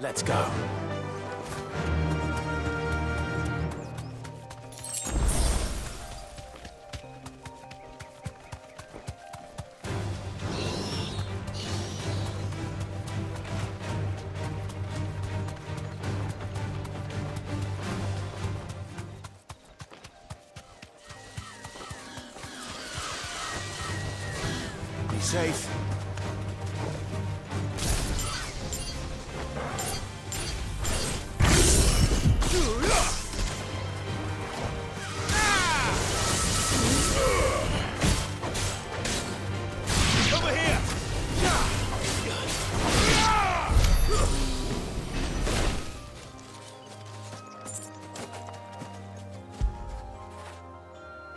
Let's go. Be safe.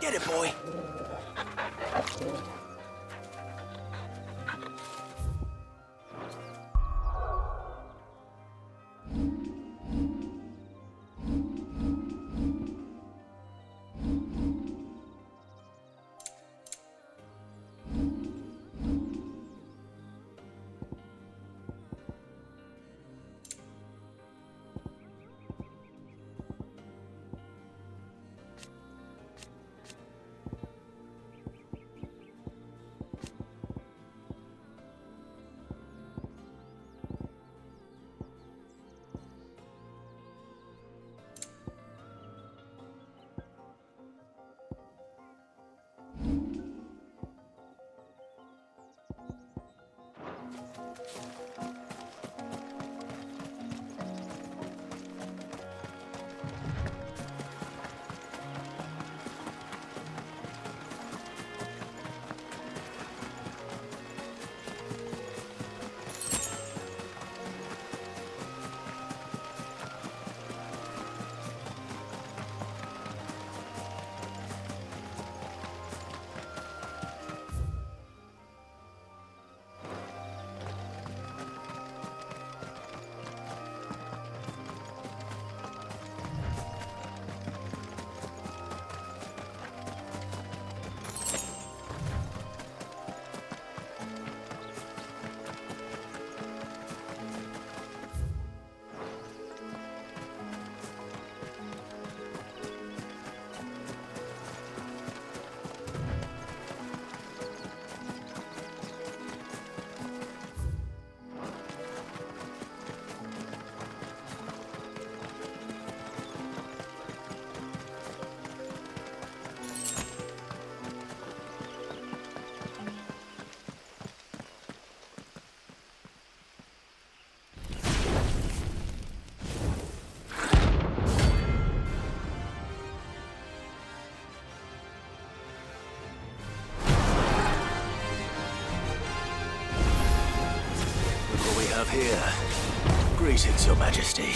Get it, boy. Here. Greetings, Your Majesty.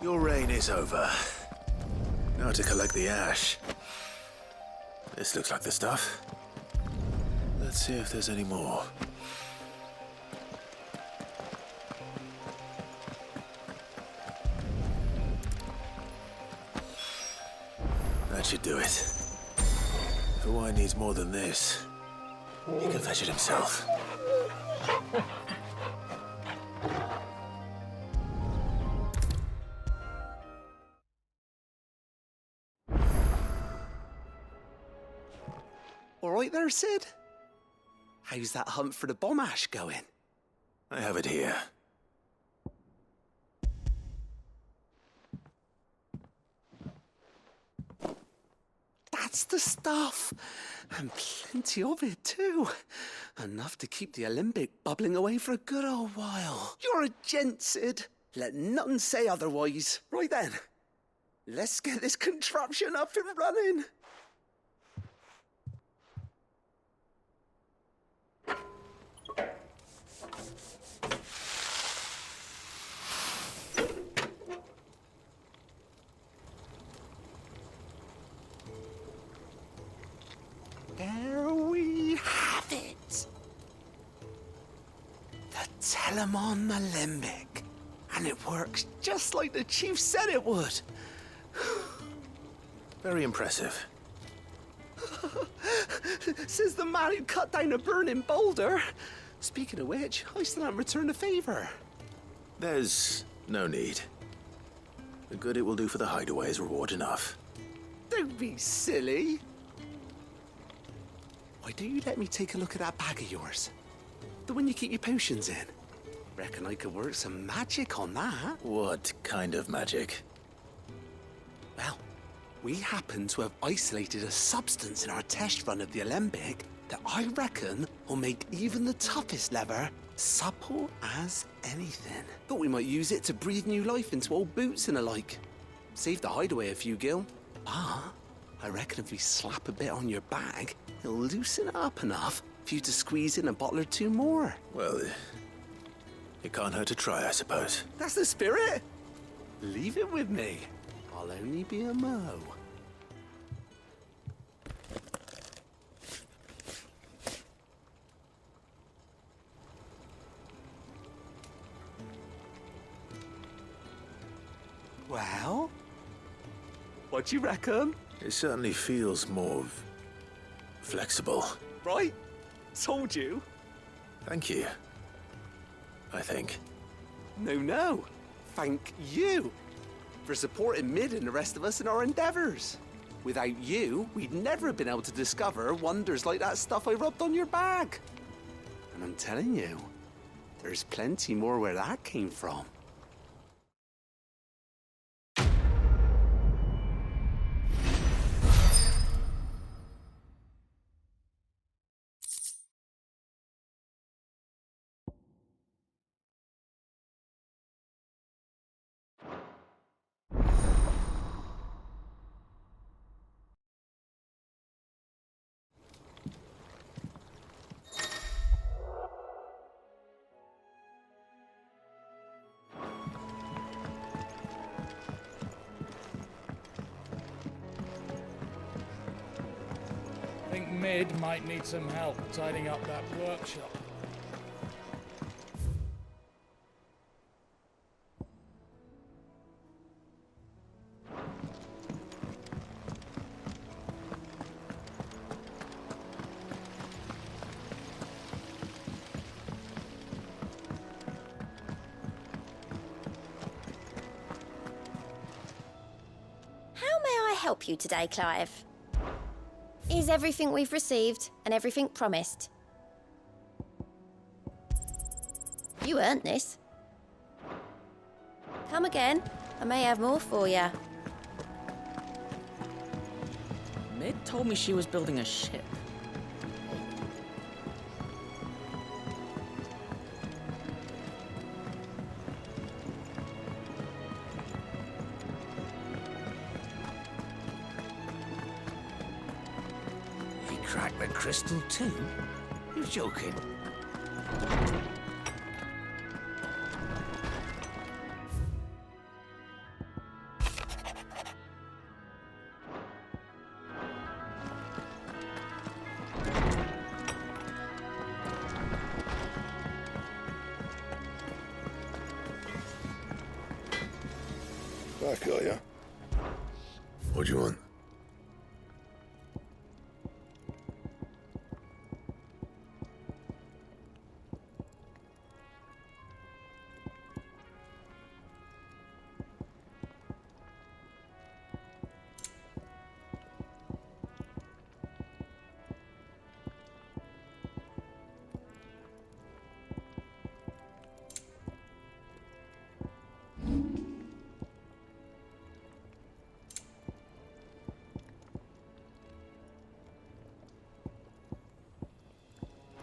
Your reign is over. Now to collect the ash. This looks like the stuff. Let's see if there's any more. That should do it. If the wine needs more than this, he can fetch it himself. All right there, Sid? How's that hunt for the bomb ash going? I have it here. That's the stuff. And plenty of it, too. Enough to keep the Olympic bubbling away for a good old while. You're a gent, Sid. Let nothing say otherwise. Right then. Let's get this contraption up and running. There we have it. The Telemon Alembic. And it works just like the chief said it would. Very impressive. Says the man who cut down a burning boulder. Speaking of which, I still haven't returned the favor. There's no need. The good it will do for the hideaway is reward enough. Don't be silly. Why don't you let me take a look at that bag of yours? The one you keep your potions in. Reckon I could work some magic on that. What kind of magic? Well, we happen to have isolated a substance in our test run of the Alembic that I reckon will make even the toughest leather supple as anything. Thought we might use it to breathe new life into old boots and the like. Save the hideaway a few gil. But I reckon if we slap a bit on your bag, it'll loosen it up enough for you to squeeze in a bottle or two more. Well, it can't hurt to try, I suppose. That's the spirit. Leave it with me. I'll only be a mo. Well, what do you reckon? It certainly feels more flexible. Right? Told you. Thank you. I think. No. Thank you for supporting Mid and the rest of us in our endeavors. Without you, we'd never have been able to discover wonders like that stuff I rubbed on your bag. And I'm telling you, there's plenty more where that came from. Think Mid might need some help tidying up that workshop. How may I help you today, Clive? Is everything we've received and everything promised? You earned this. Come again. I may have more for you. Mid told me she was building a ship. Crack the crystal too? You're joking. Back, are ya? What do you want?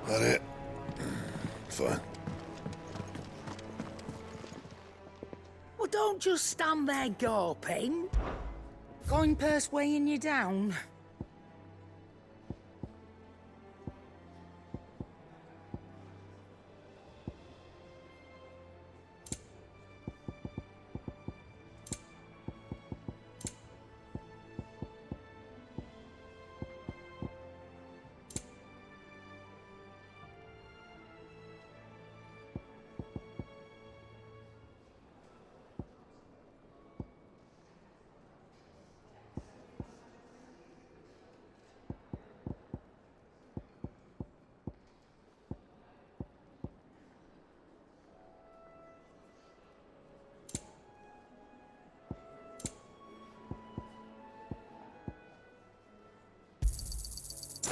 That it? Fine. Well, don't just stand there gawping. Going purse weighing you down.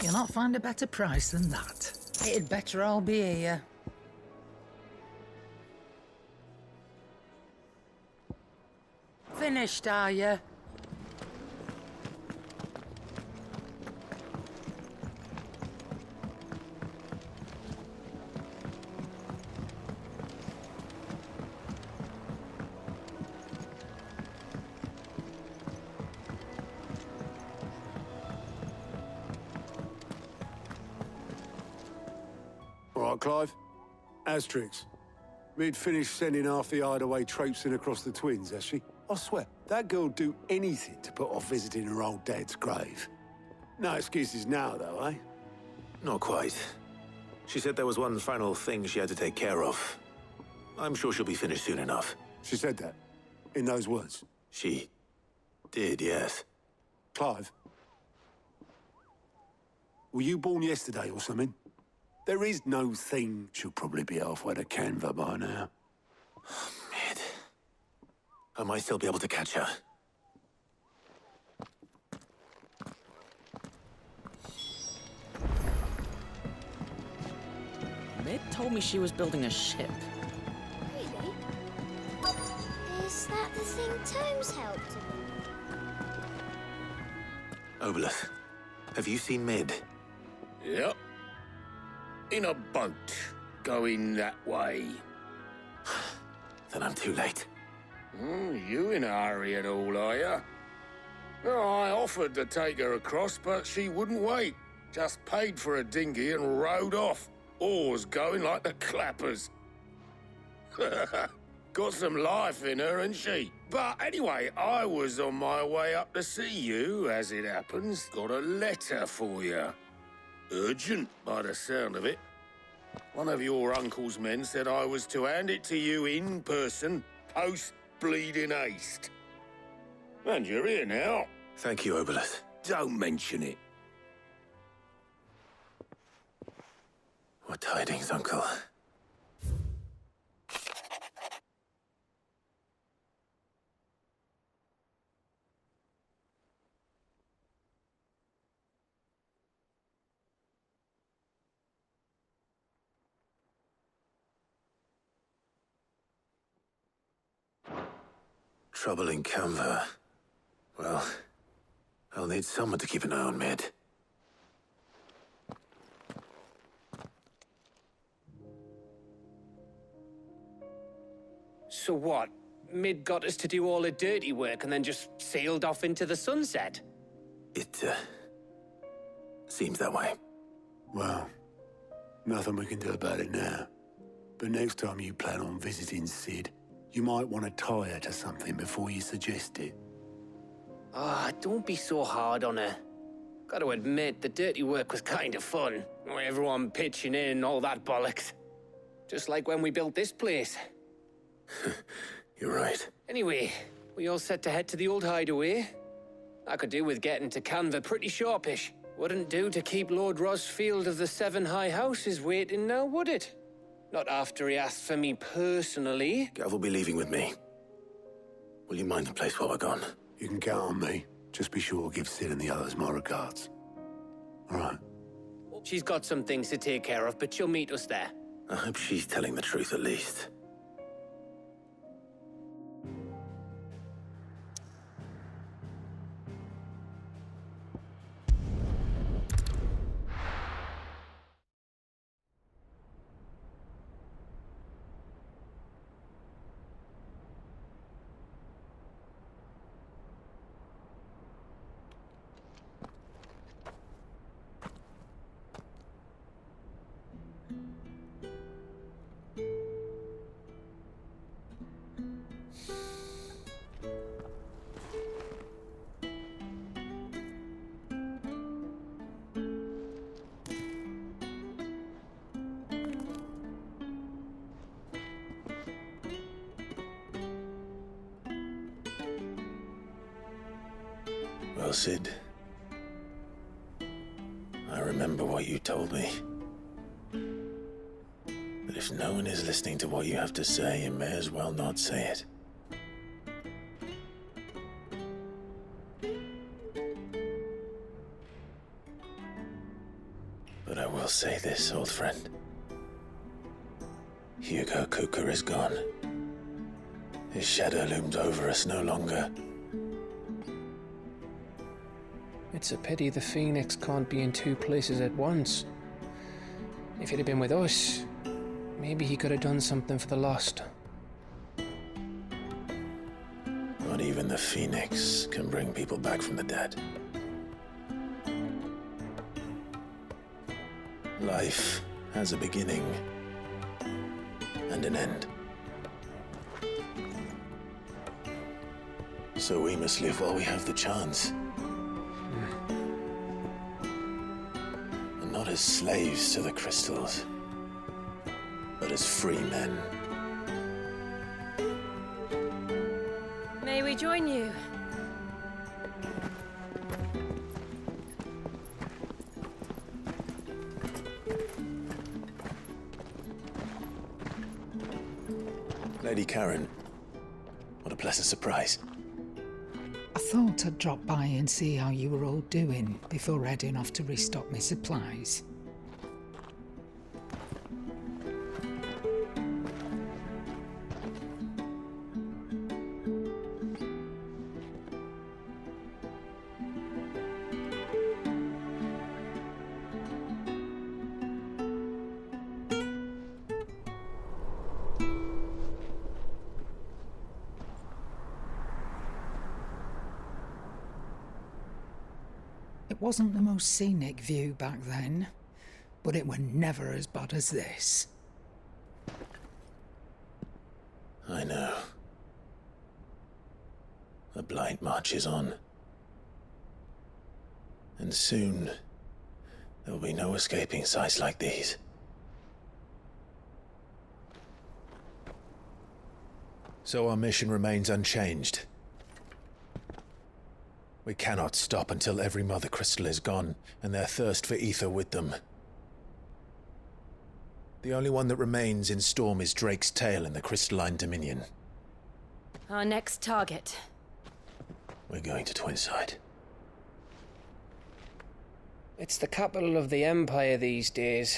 You'll not find a better price than that. It'd better all be here. Finished, are you? Clive? Asterix. We'd finished sending half the hideaway traipsing across the twins, has she? I swear, that girl'd do anything to put off visiting her old dad's grave. No excuses now, though, eh? Not quite. She said there was one final thing she had to take care of. I'm sure she'll be finished soon enough. She said that? In those words? She did, yes. Clive? Were you born yesterday or something? There is no thing. She'll probably be halfway to Canva by now. Mid. I might still be able to catch her. Mid told me she was building a ship. Really? Is that the thing Tomes helped him with? Obelus, have you seen Mid? Yep. In a boat, going that way. Then I'm too late. You in a hurry at all, are ya? Oh, I offered to take her across, but she wouldn't wait. Just paid for a dinghy and rowed off. Oars going like the clappers. Got some life in her, ain't she? But anyway, I was on my way up to see you, as it happens. Got a letter for you. Urgent, by the sound of it. One of your uncle's men said I was to hand it to you in person, post-bleeding haste. And you're here now. Thank you, Obelus. Don't mention it. What tidings, Uncle? Trouble in Canva. Well, I'll need someone to keep an eye on Mid. So what? Mid got us to do all the dirty work and then just sailed off into the sunset? It, seems that way. Well, nothing we can do about it now. But next time you plan on visiting Sid, you might want to tie her to something before you suggest it. Ah, don't be so hard on her. Gotta admit, the dirty work was kind of fun. Everyone pitching in, all that bollocks. Just like when we built this place. You're right. Anyway, We all set to head to the old hideaway? I could do with getting to Canva pretty sharpish. Wouldn't do to keep Lord Rosfield of the Seven High Houses waiting now, would it? Not after he asked for me personally. Gav will be leaving with me. Will you mind the place while we're gone? You can count on me. Just be sure to give Sid and the others my regards. All right. She's got some things to take care of, but she'll meet us there. I hope she's telling the truth at least. Well, Sid, I remember what you told me. But if no one is listening to what you have to say, you may as well not say it. But I will say this, old friend. Hugo Kuka is gone. His shadow looms over us no longer. It's a pity the Phoenix can't be in two places at once. If he'd have been with us, maybe he could have done something for the lost. Not even the Phoenix can bring people back from the dead. Life has a beginning and an end. So we must live while we have the chance. And not as slaves to the crystals, but as free men. May we join you? Lady Karen, what a pleasant surprise. I thought I'd drop by and see how you were all doing before heading off to restock my supplies. It wasn't the most scenic view back then, but it were never as bad as this. I know. The blight marches on. And soon, there will be no escaping sights like these. So our mission remains unchanged. We cannot stop until every Mother Crystal is gone, and their thirst for ether with them. The only one that remains in Storm is Drake's tail in the Crystalline Dominion. Our next target. We're going to Twinside. It's the capital of the Empire these days.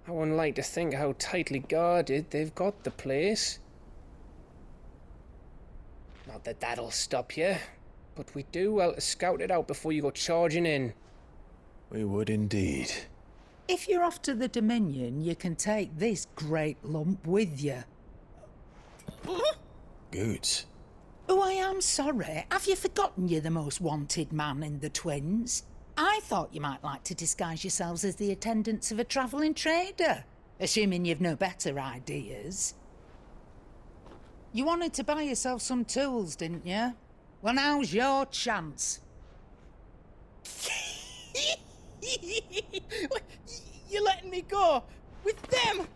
I wouldn't like to think how tightly guarded they've got the place. Not that that'll stop you, but we do well to scout it out before you go charging in. We would indeed. If you're off to the Dominion, you can take this great lump with you. Goods. Oh, I am sorry. Have you forgotten you're the most wanted man in the Twins? I thought you might like to disguise yourselves as the attendants of a travelling trader, assuming you've no better ideas. You wanted to buy yourself some tools, didn't you? Well, now's your chance. You're letting me go with them?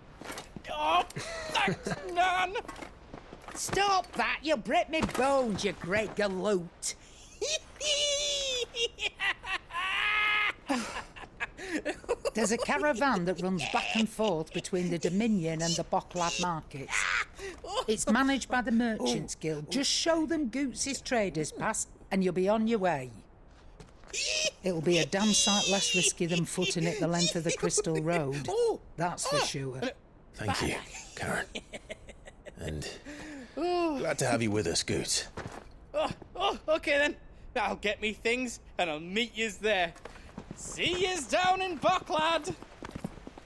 Oh, thanks, Nan. Stop that! You'll break me bones, you great galoot! There's a caravan that runs back and forth between the Dominion and the Bocklad markets. It's managed by the Merchants Guild. Just show them Goots' traders pass and you'll be on your way. It'll be a damn sight less risky than footing it the length of the Crystal Road. That's for sure. Thank you, Karen. And glad to have you with us, Goots. Okay then. I'll get me things and I'll meet yous there. See yous down in Bocklad.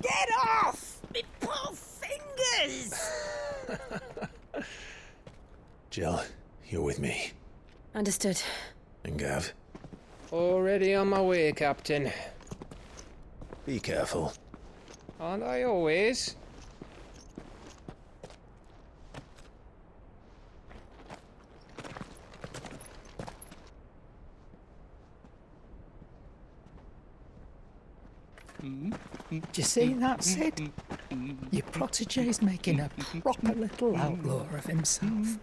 Get off! Me poor fingers! Jill, you're with me. Understood. And Gav, Already on my way, Captain. be careful. Aren't I always? Do you see that, Sid? Your protege's making a proper little outlaw of himself.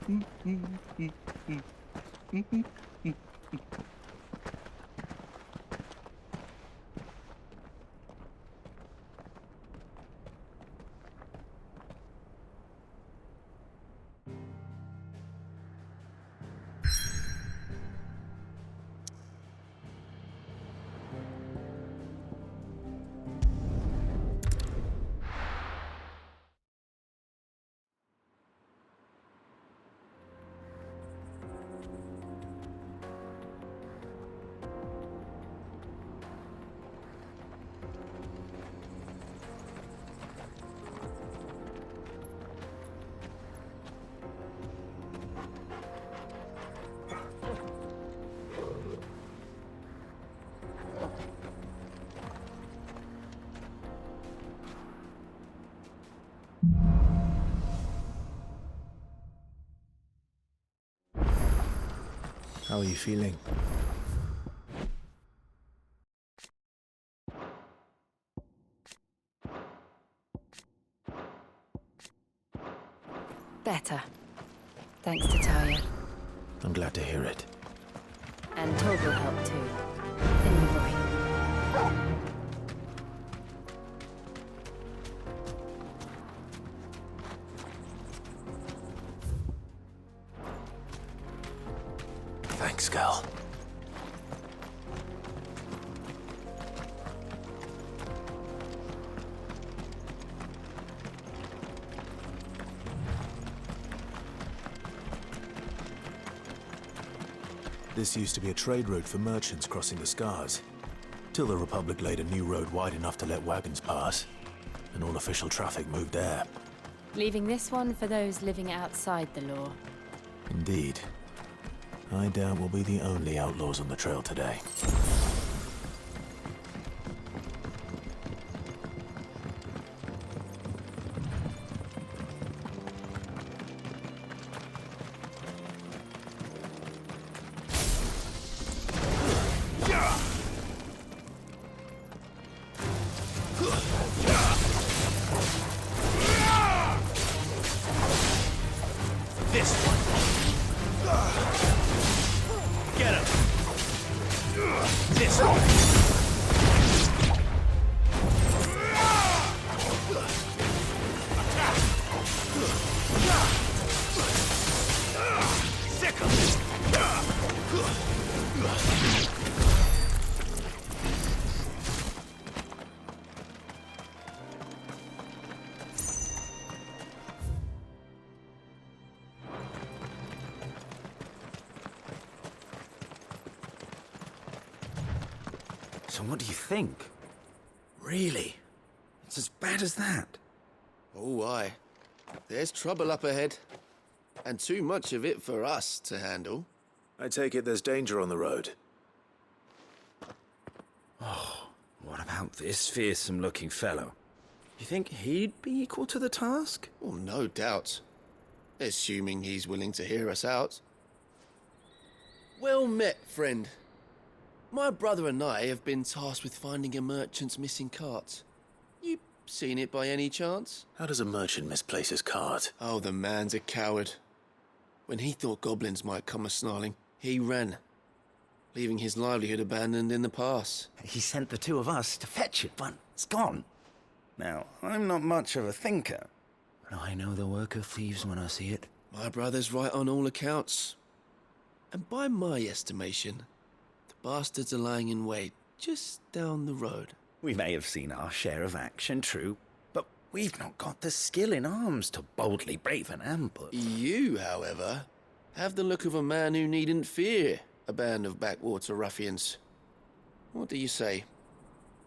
How are you feeling? Better. Thanks to Talia. I'm glad to hear it. And Torgal helped too. The new boy. Thanks, girl. This used to be a trade route for merchants crossing the Scars, till the Republic laid a new road wide enough to let wagons pass, and all official traffic moved there. Leaving this one for those living outside the law. Indeed. I doubt we'll be the only outlaws on the trail today. So what do you think? Really? It's as bad as that? Oh, aye. There's trouble up ahead. And too much of it for us to handle. I take it there's danger on the road. Oh, what about this fearsome-looking fellow? You think he'd be equal to the task? Oh, no doubt. Assuming he's willing to hear us out. Well met, friend. My brother and I have been tasked with finding a merchant's missing cart. You seen it by any chance? How does a merchant misplace his cart? Oh, the man's a coward. When he thought goblins might come a-snarling, he ran, leaving his livelihood abandoned in the pass. He sent the two of us to fetch it, but it's gone. Now, I'm not much of a thinker, but I know the work of thieves when I see it. My brother's right on all accounts. And by my estimation, the bastards are lying in wait just down the road. We may have seen our share of action, true, but we've not got the skill in arms to boldly brave an ambush. You, however, have the look of a man who needn't fear a band of backwater ruffians. What do you say?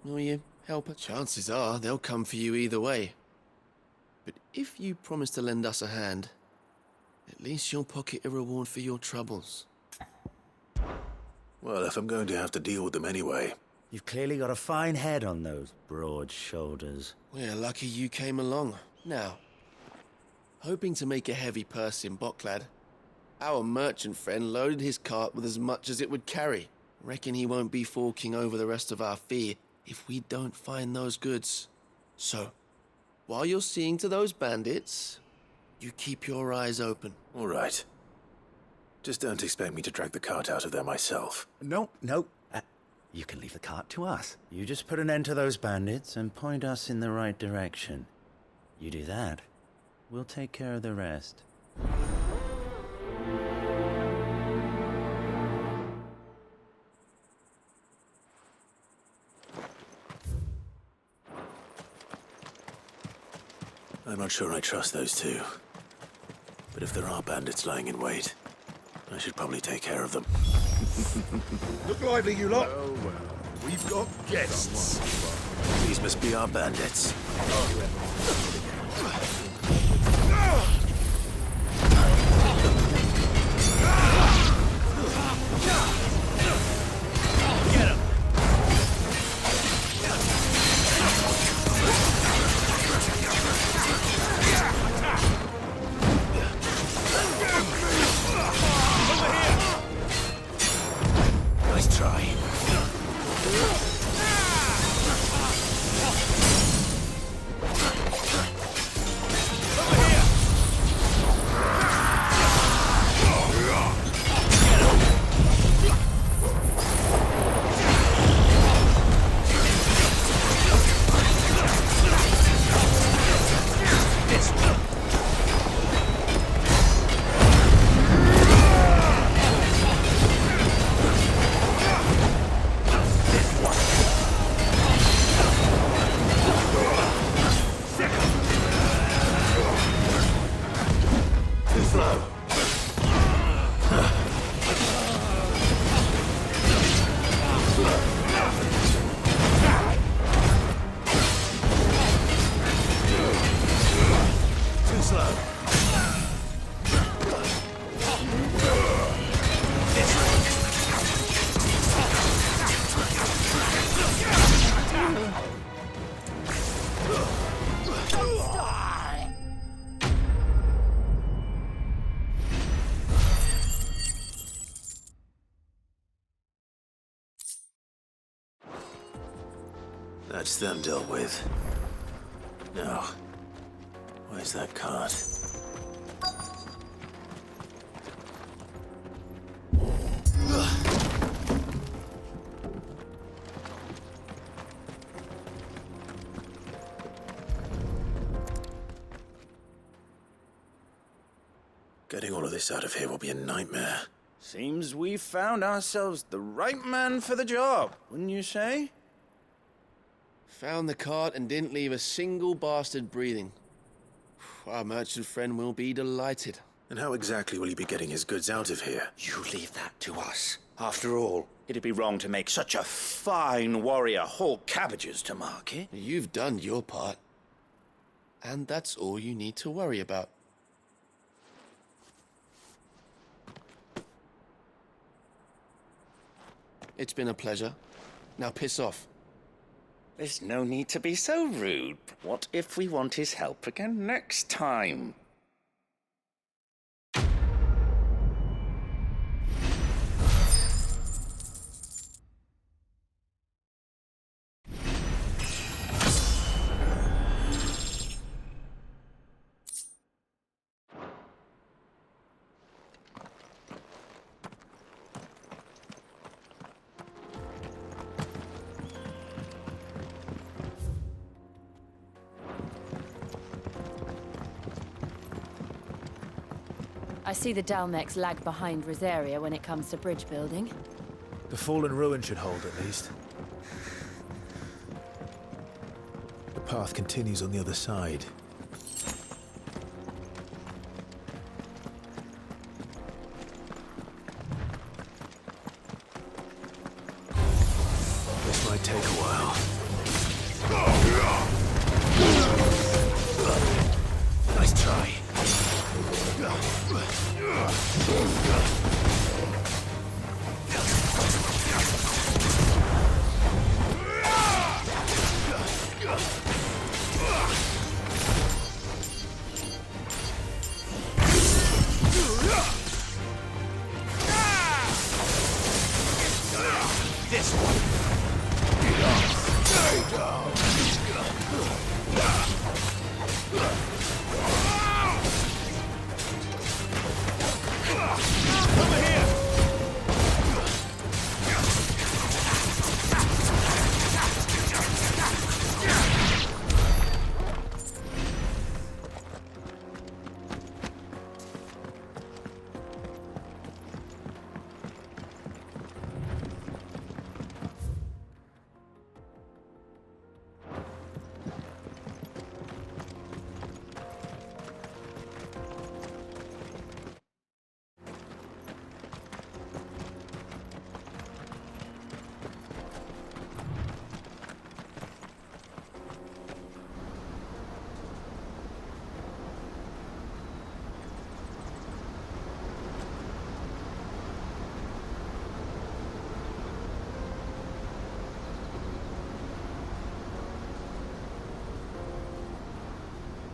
Will you help? Chances are they'll come for you either way. But if you promise to lend us a hand, at least you'll pocket a reward for your troubles. Well, if I'm going to have to deal with them anyway. You've clearly got a fine head on those broad shoulders. We're lucky you came along. Now, hoping to make a heavy purse in Boklad, our merchant friend loaded his cart with as much as it would carry. Reckon he won't be forking over the rest of our fee if we don't find those goods. So, while you're seeing to those bandits, you keep your eyes open. All right. Just don't expect me to drag the cart out of there myself. No. You can leave the cart to us. You just put an end to those bandits and point us in the right direction. You do that, we'll take care of the rest. I'm not sure I trust those two. But if there are bandits lying in wait, I should probably take care of them. Look lively, you lot. Well. We've got guests. These must be our bandits. Get him. Nice try. That's them dealt with. Now, where's that cart? Getting all of this out of here will be a nightmare. Seems we've found ourselves the right man for the job, wouldn't you say? Found the cart and didn't leave a single bastard breathing. Our merchant friend will be delighted. And how exactly will he be getting his goods out of here? You leave that to us. After all, it'd be wrong to make such a fine warrior haul cabbages to market. You've done your part. And that's all you need to worry about. It's been a pleasure. Now piss off. There's no need to be so rude. What if we want his help again next time? I see the Dalmex lag behind Rosaria when it comes to bridge building. The fallen ruin should hold, at least. The path continues on the other side. This might take a while. Nice try. This one. Stay down. Over here.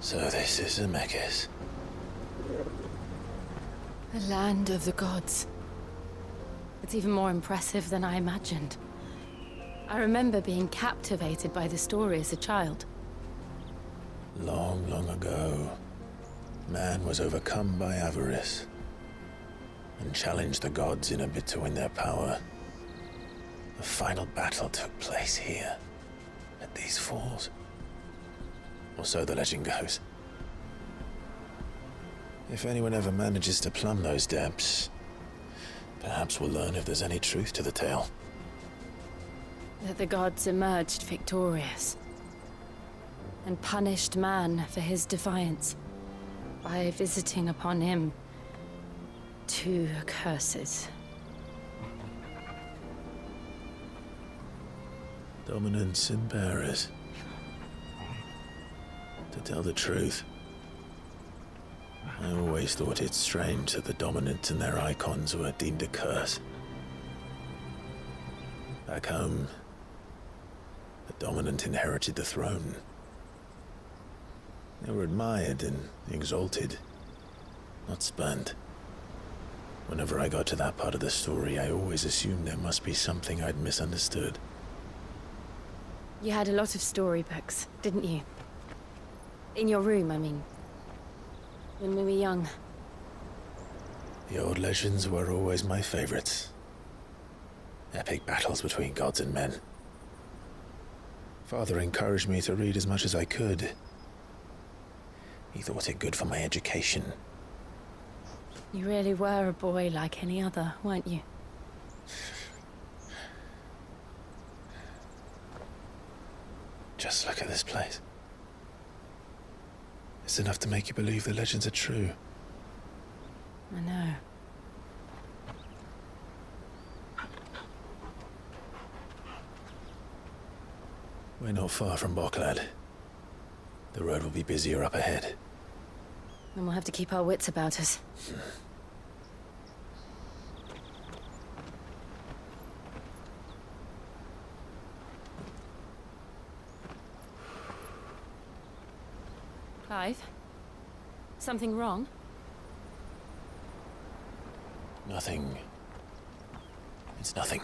So this is Zemeckis. The land of the gods. It's even more impressive than I imagined. I remember being captivated by the story as a child. Long, long ago, man was overcome by avarice and challenged the gods in a bid to win their power. The final battle took place here, at these falls. Or so the legend goes. If anyone ever manages to plumb those depths, perhaps we'll learn if there's any truth to the tale. That the gods emerged victorious and punished man for his defiance by visiting upon him 2 curses. Dominance and bearers. To tell the truth, I always thought it strange that the dominant and their Eikons were deemed a curse. Back home, the dominant inherited the throne. They were admired and exalted, not spurned. Whenever I got to that part of the story, I always assumed there must be something I'd misunderstood. You had a lot of storybooks, didn't you? In your room, I mean. When we were young. The old legends were always my favorites. Epic battles between gods and men. Father encouraged me to read as much as I could. He thought it good for my education. You really were a boy like any other, weren't you? Just look at this place. It's enough to make you believe the legends are true. I know. We're not far from Boklad. The road will be busier up ahead. Then we'll have to keep our wits about us. Clive? Something wrong? Nothing. It's nothing.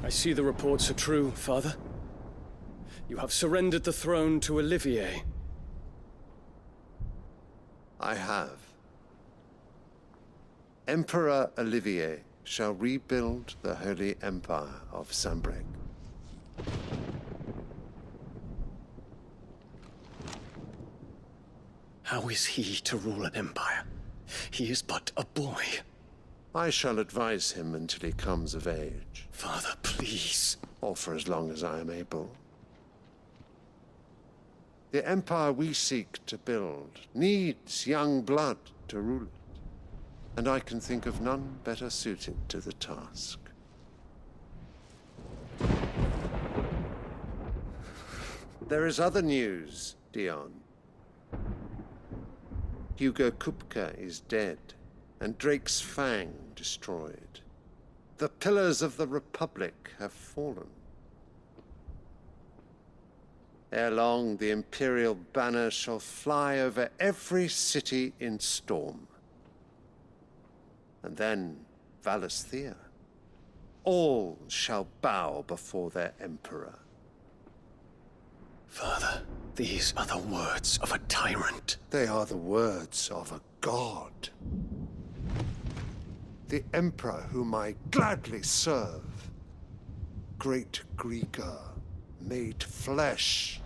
I see the reports are true, Father. You have surrendered the throne to Olivier. I have. Emperor Olivier shall rebuild the Holy Empire of Sanbreque. How is he to rule an empire? He is but a boy. I shall advise him until he comes of age. Father, please. Or for as long as I am able. The empire we seek to build needs young blood to rule it. And I can think of none better suited to the task. There is other news, Dion. Hugo Kupka is dead, and Drake's Fang destroyed. The pillars of the Republic have fallen. Ere long, the Imperial banner shall fly over every city in Storm. And then Valisthea. All shall bow before their Emperor. Father, these are the words of a tyrant. They are the words of a god. The Emperor whom I gladly serve. Great Grieger, made flesh.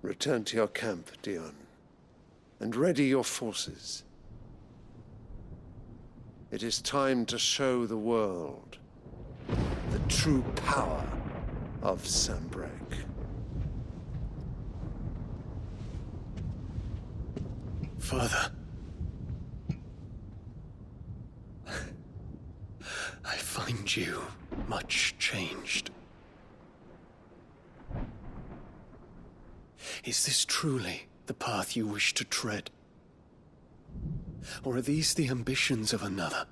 Return to your camp, Dion, and ready your forces. It is time to show the world the true power of Sanbreque. Father. I find you much changed. Is this truly the path you wish to tread? Or are these the ambitions of another?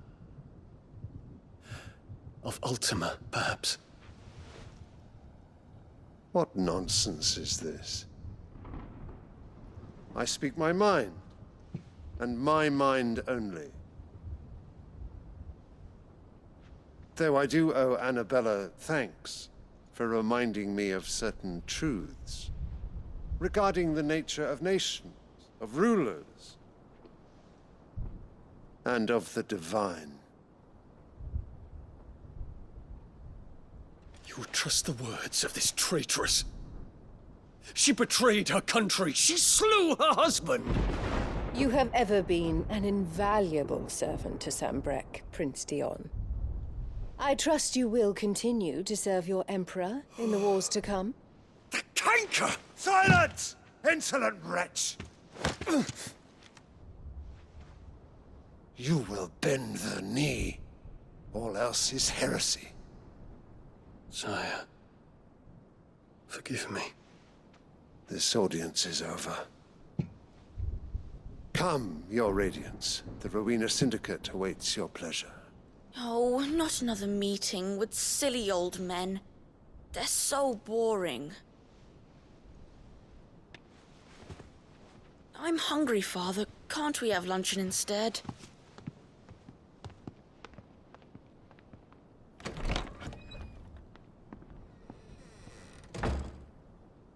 Of Ultima, perhaps? What nonsense is this? I speak my mind, and my mind only. Though I do owe Annabella thanks for reminding me of certain truths regarding the nature of nations, of rulers, and of the divine. You would trust the words of this traitress? She betrayed her country. She slew her husband. You have ever been an invaluable servant to Sanbreque, Prince Dion. I trust you will continue to serve your Emperor in the wars to come. The canker! Silence! Insolent wretch! You will bend the knee. All else is heresy. Sire, forgive me. This audience is over. Come, your Radiance. The Rowena Syndicate awaits your pleasure. Oh, not another meeting with silly old men. They're so boring. I'm hungry, Father. Can't we have luncheon instead?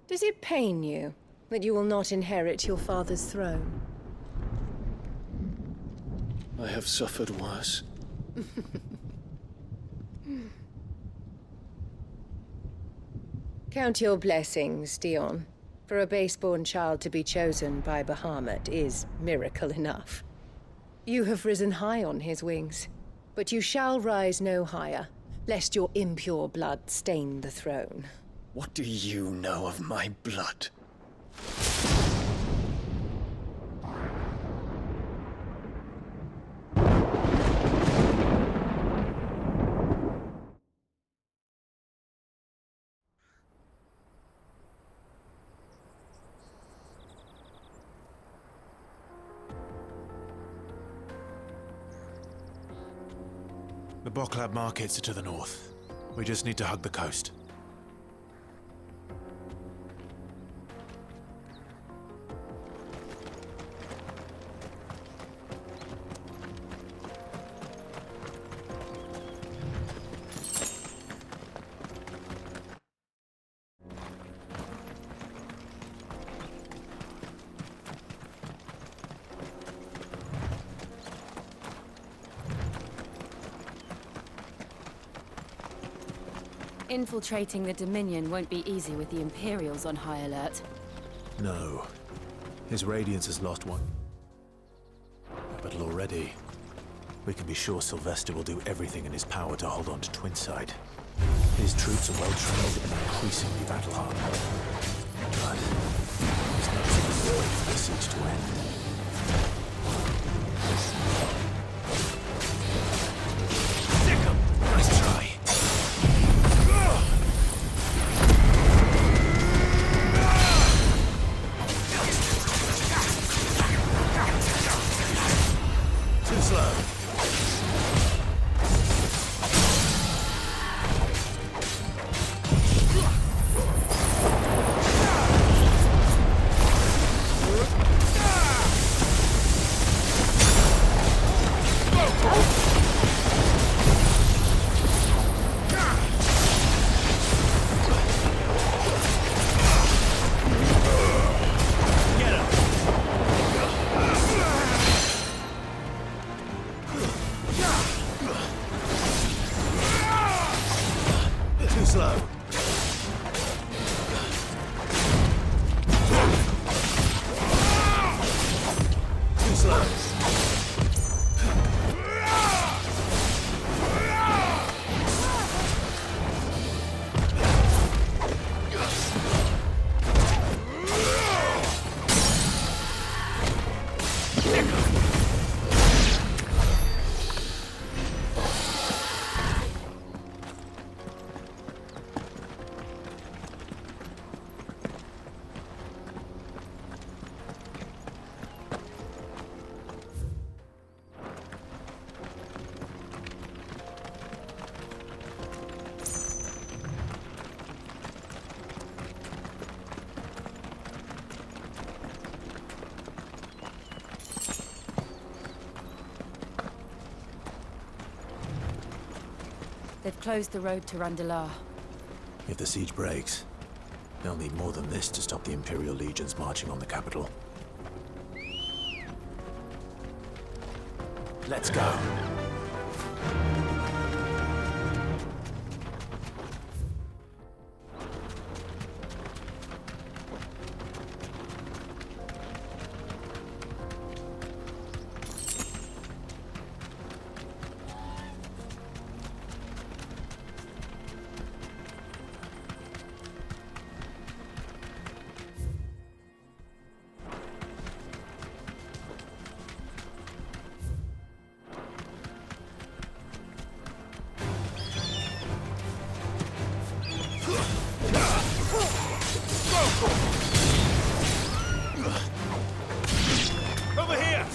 Does it pain you that you will not inherit your father's throne? I have suffered worse. Count your blessings, Dion. For a base-born child to be chosen by Bahamut is miracle enough. You have risen high on his wings, but you shall rise no higher, lest your impure blood stain the throne. What do you know of my blood? The Boklab markets are to the north. We just need to hug the coast. Infiltrating the Dominion won't be easy with the Imperials on high alert. No. His Radiance has lost one. But already, we can be sure Sylvester will do everything in his power to hold on to Twinside. His troops are well-trained and increasingly battle-hardened. But there's no easy way for the siege to end. Sick 'em! Nice try. They've closed the road to Randalar. If the siege breaks, they'll need more than this to stop the Imperial legions marching on the capital. Let's go. Over here!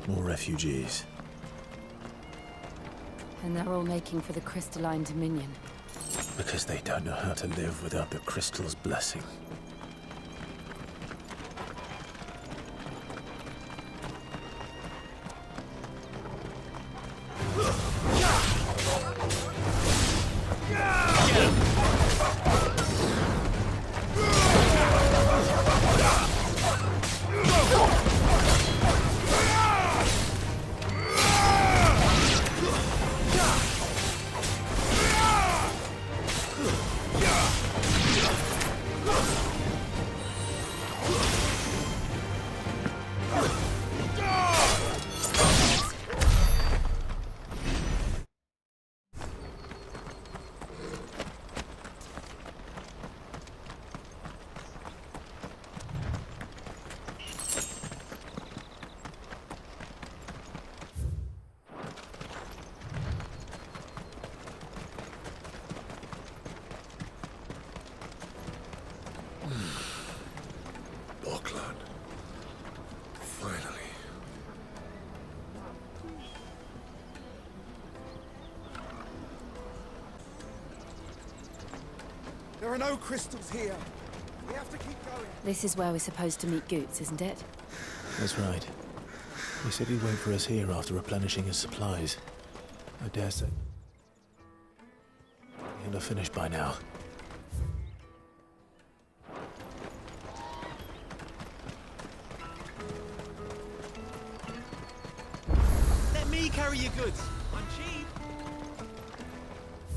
More refugees. And they're all making for the crystalline Dominion. Because they don't know how to live without the crystal's blessing. Yeah! There are no crystals here. We have to keep going. This is where we're supposed to meet Goots, isn't it? That's right. He said he'd wait for us here after replenishing his supplies. I dare say he'll have finished by now. Let me carry your goods. I'm cheap.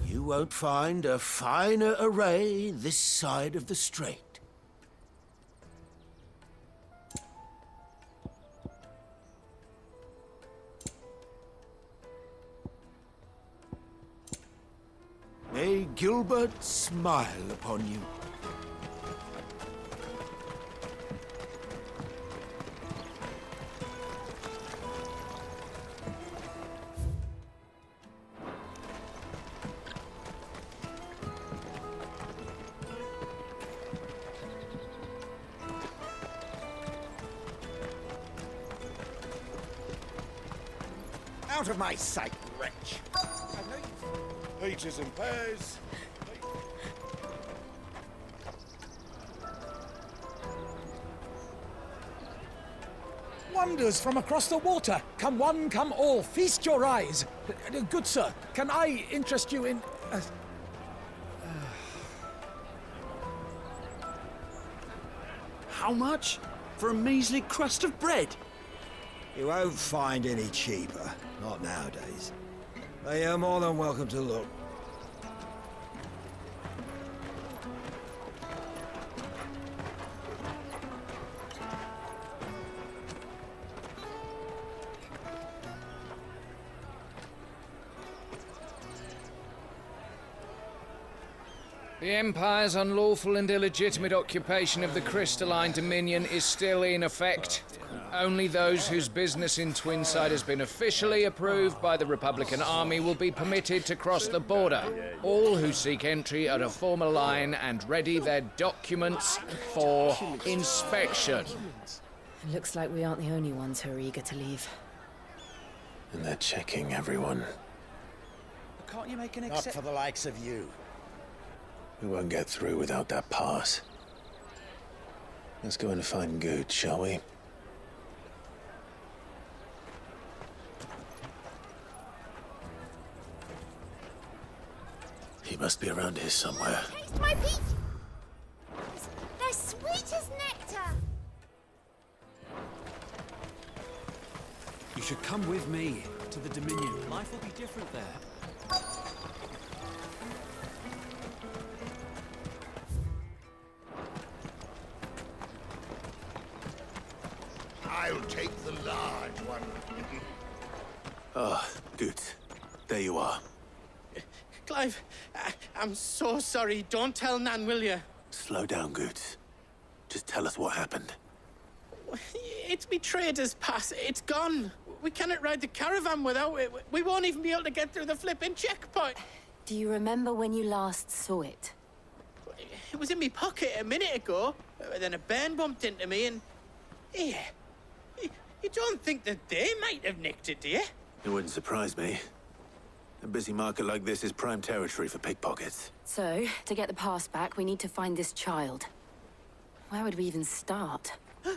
You won't find a finer array this side of the strait. May Gilbert smile upon you. Out of my sight, wretch. Peaches and pears. Wonders from across the water. Come one, come all. Feast your eyes. Good sir, can I interest you in... How much? For a measly crust of bread? You won't find any cheaper. Not nowadays. But you're more than welcome to look. The Empire's unlawful and illegitimate occupation of the crystalline dominion is still in effect. Only those whose business in Twinside has been officially approved by the Republican Army will be permitted to cross the border. All who seek entry are to form a line and ready their documents for inspection. It looks like we aren't the only ones who are eager to leave. And they're checking everyone. Can't you make an Not for the likes of you. We won't get through without that pass. Let's go and find Good, shall we? He must be around here somewhere. Taste my peach! They're sweet as nectar! You should come with me to the Dominion. Life will be different there. I'll take the large one. Ah, good. There you are. Clive, I'm so sorry. Don't tell Nan, will you? Slow down, Good. Just tell us what happened. It's me trader's pass. It's gone. We cannot ride the caravan without it. We won't even be able to get through the flipping checkpoint. Do you remember when you last saw it? It was in my pocket a minute ago. Then a bairn bumped into me and... Yeah. You don't think that they might have nicked it, do you? It wouldn't surprise me. A busy market like this is prime territory for pickpockets. So, to get the pass back, we need to find this child. Where would we even start? I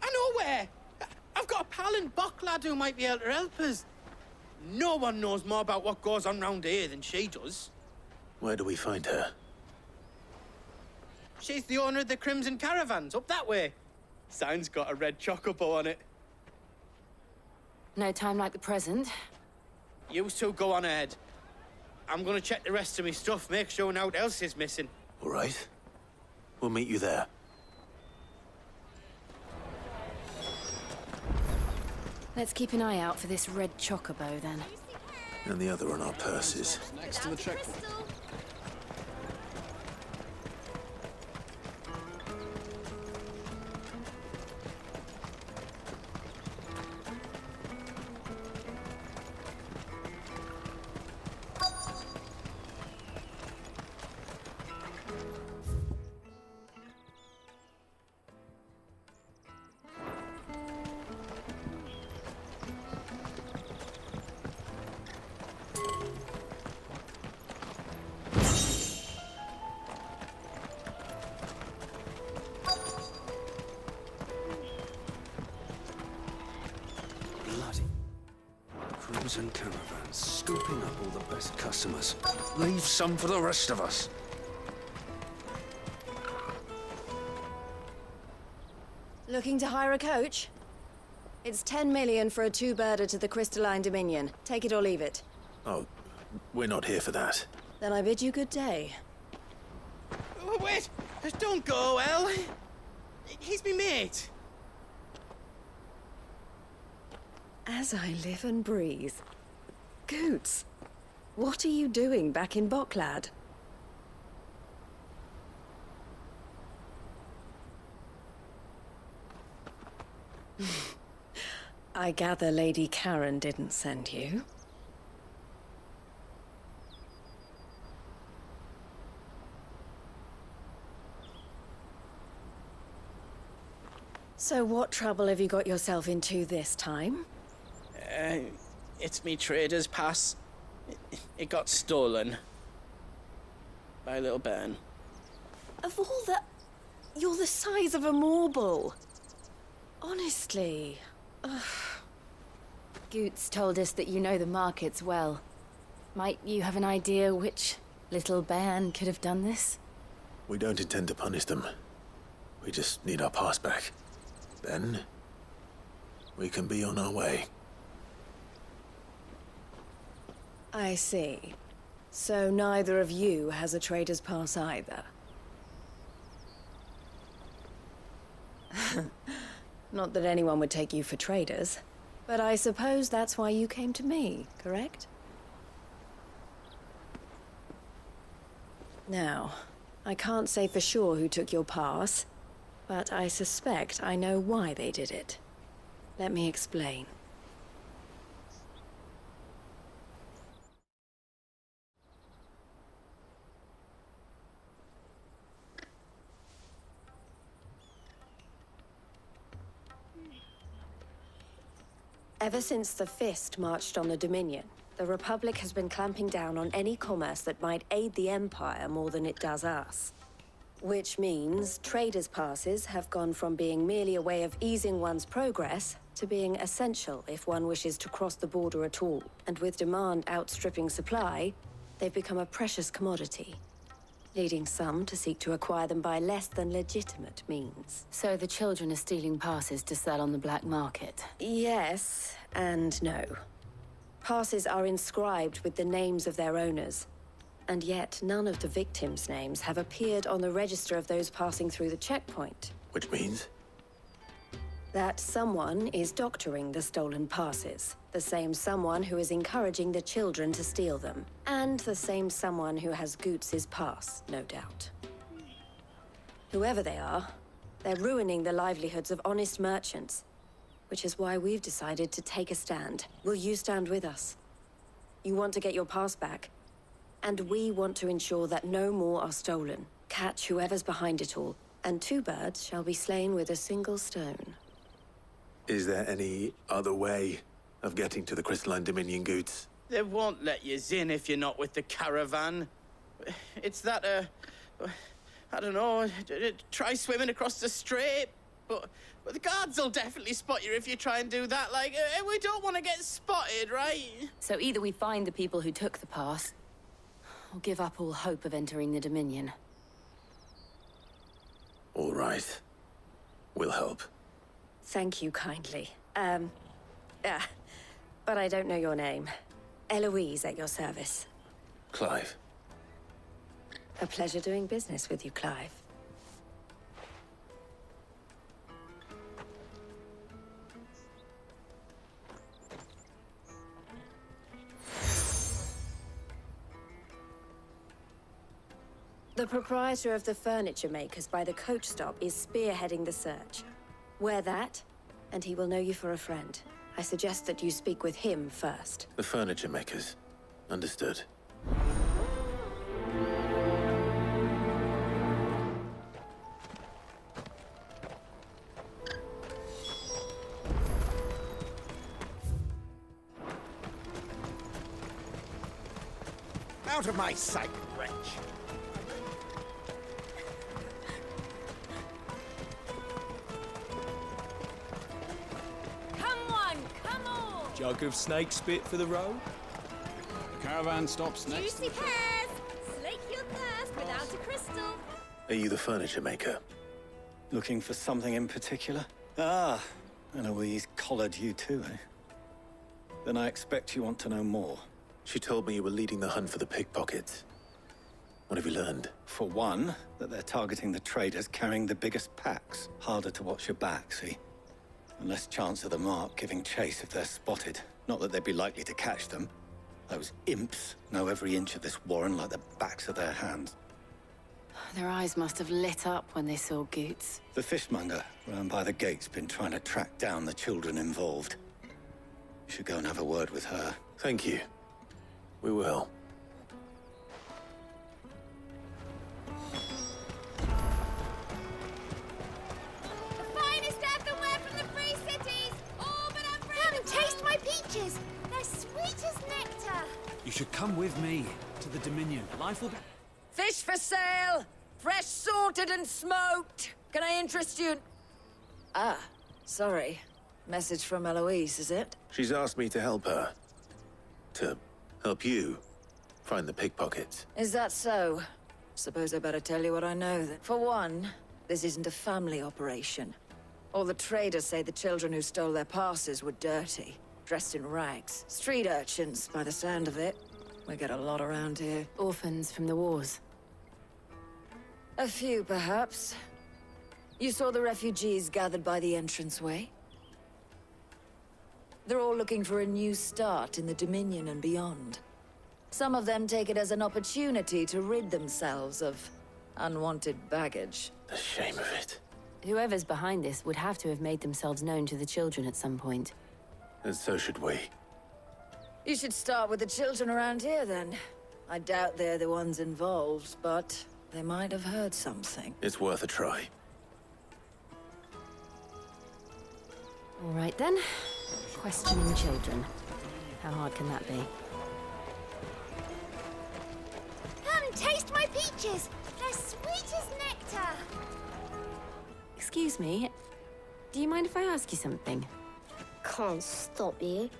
know where! I've got a pal in Buck lad who might be able to help us. No one knows more about what goes on round here than she does. Where do we find her? She's the owner of the Crimson Caravans, up that way. Sign's got a red chocobo on it. No time like the present. You two go on ahead. I'm gonna check the rest of my stuff, make sure naught else is missing. All right. We'll meet you there. Let's keep an eye out for this red chocobo, then. And the other on our purses. Next to the checkpoint. traders and caravans, scooping up all the best customers. Leave some for the rest of us. Looking to hire a coach? It's 10 million for a two-birder to the Crystalline Dominion. Take it or leave it. Oh, we're not here for that. Then I bid you good day. Oh, wait! Don't go, El! He's me mate. As I live and breathe. Goots, what are you doing back in Boklad? I gather Lady Karen didn't send you. So what trouble have you got yourself into this time? It's me trader's pass. It got stolen. By a little bairn. Of all the... You're the size of a marble. Honestly. Ugh. Goots told us that you know the markets well. Might you have an idea which little bairn could have done this? We don't intend to punish them. We just need our pass back. Then, we can be on our way. I see. So neither of you has a trader's pass either. Not that anyone would take you for traders, but I suppose that's why you came to me, correct? Now, I can't say for sure who took your pass, but I suspect I know why they did it. Let me explain. Ever since the Fist marched on the Dominion, the Republic has been clamping down on any commerce that might aid the Empire more than it does us. Which means traders' passes have gone from being merely a way of easing one's progress to being essential if one wishes to cross the border at all. And with demand outstripping supply, they've become a precious commodity, leading some to seek to acquire them by less than legitimate means. So the children are stealing passes to sell on the black market? Yes, and no. Passes are inscribed with the names of their owners, and yet none of the victims' names have appeared on the register of those passing through the checkpoint. Which means? That someone is doctoring the stolen passes. The same someone who is encouraging the children to steal them. And the same someone who has Goots' pass, no doubt. Whoever they are, they're ruining the livelihoods of honest merchants. Which is why we've decided to take a stand. Will you stand with us? You want to get your pass back? And we want to ensure that no more are stolen. Catch whoever's behind it all, and two birds shall be slain with a single stone. Is there any other way of getting to the Crystalline Dominion, Goots? They won't let you in if you're not with the caravan. It's that, I don't know, try swimming across the strait, but the guards will definitely spot you if you try and do that. Like, we don't want to get spotted, right? So either we find the people who took the pass, or give up all hope of entering the Dominion. All right. We'll help. Thank you kindly. But I don't know your name. Eloise at your service. Clive. A pleasure doing business with you, Clive. The proprietor of the furniture makers by the coach stop is spearheading the search. Wear that, and he will know you for a friend. I suggest that you speak with him first. The furniture makers. Understood. Out of my sight, wretch! Come on, come on! Jug of snake spit for the road? The caravan stops next. Juicy pears! Slake your thirst without a crystal. Are you the furniture maker? Looking for something in particular? Ah, and Eloise collared you too, eh? Then I expect you want to know more. She told me you were leading the hunt for the pickpockets. What have you learned? For one, that they're targeting the traders carrying the biggest packs. Harder to watch your back, see? And less chance of the mark giving chase if they're spotted. Not that they'd be likely to catch them. Those imps know every inch of this warren like the backs of their hands. Their eyes must have lit up when they saw Goots. The fishmonger round by the gate's been trying to track down the children involved. You should go and have a word with her. Thank you. We will. The finest earthenware from the Free Cities! All but unbreakable! Come and taste my peaches! They're sweet as nectar! You should come with me to the Dominion. Life will be... Fish for sale! Fresh sorted and smoked! Can I interest you in... Ah, sorry. Message from Eloise, is it? She's asked me to help her. To help you find the pickpockets. Is that so? Suppose I better tell you what I know then. For one, this isn't a family operation. All the traders say the children who stole their passes were dirty, dressed in rags. Street urchins, by the sound of it. We get a lot around here. Orphans from the wars. A few, perhaps. You saw the refugees gathered by the entranceway? They're all looking for a new start in the Dominion and beyond. Some of them take it as an opportunity to rid themselves of unwanted baggage. The shame of it. Whoever's behind this would have to have made themselves known to the children at some point. And so should we. You should start with the children around here, then. I doubt they're the ones involved, but they might have heard something. It's worth a try. All right, then. Questioning children. How hard can that be? Come and taste my peaches! They're sweet as nectar! Excuse me, do you mind if I ask you something? Can't stop you.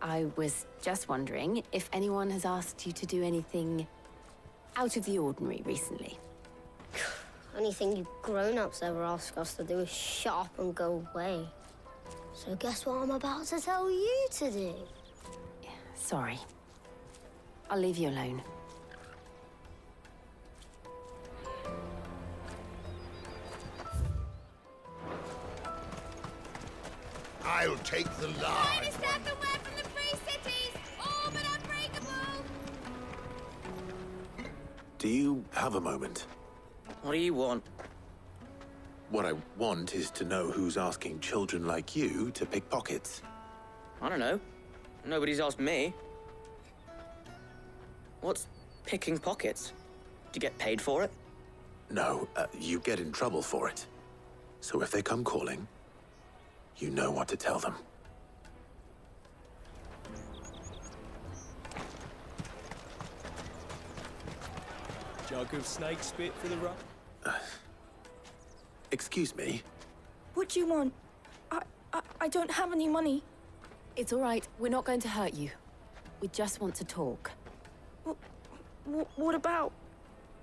I was just wondering if anyone has asked you to do anything out of the ordinary recently. Anything you grown-ups ever ask us to do is shut up and go away. So guess what I'm about to tell you to do? Sorry. I'll leave you alone. I'll take the large. Finest earthenware from the Free Cities! All but unbreakable! Do you have a moment? What do you want? What I want is to know who's asking children like you to pick pockets. I don't know. Nobody's asked me. What's picking pockets? Do you get paid for it? No, you get in trouble for it. So if they come calling, you know what to tell them. Jug of snake spit for the road? Excuse me? What do you want? I don't have any money. It's all right. We're not going to hurt you. We just want to talk. What about?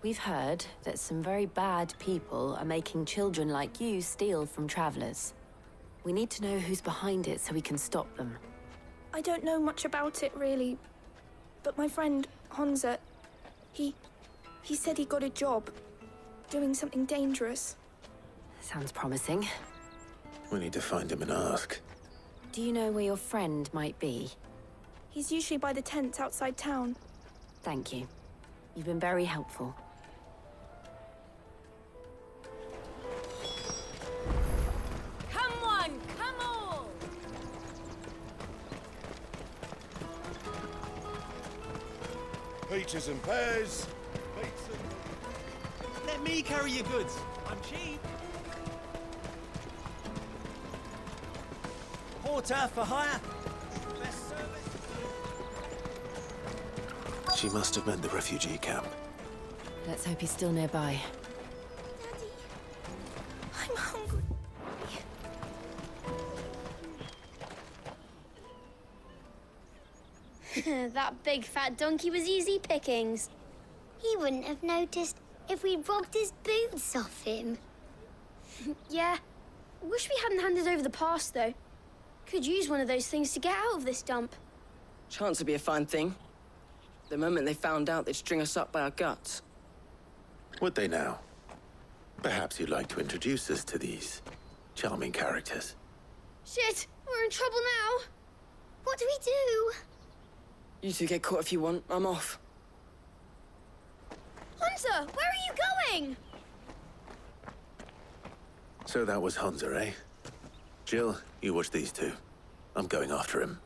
We've heard that some very bad people are making children like you steal from travelers. We need to know who's behind it so we can stop them. I don't know much about it, really. But my friend, Honza, he said he got a job doing something dangerous. Sounds promising. We need to find him and ask. Do you know where your friend might be? He's usually by the tents outside town. Thank you. You've been very helpful. Come one, come all! Peaches and pears. Let me carry your goods. I'm cheap. Porter for hire. Best service. She must have meant the refugee camp. Let's hope he's still nearby. I'm hungry. That big fat donkey was easy pickings. He wouldn't have noticed if we robbed his boots off him. Yeah. Wish we hadn't handed over the pass, though. Could use one of those things to get out of this dump. Chance would be a fine thing. The moment they found out, they'd string us up by our guts. Would they now? Perhaps you'd like to introduce us to these charming characters. Shit! We're in trouble now! What do we do? You two get caught if you want. I'm off. Hunter, where are you going? So that was Hunter, eh? Jill, you watch these two. I'm going after him.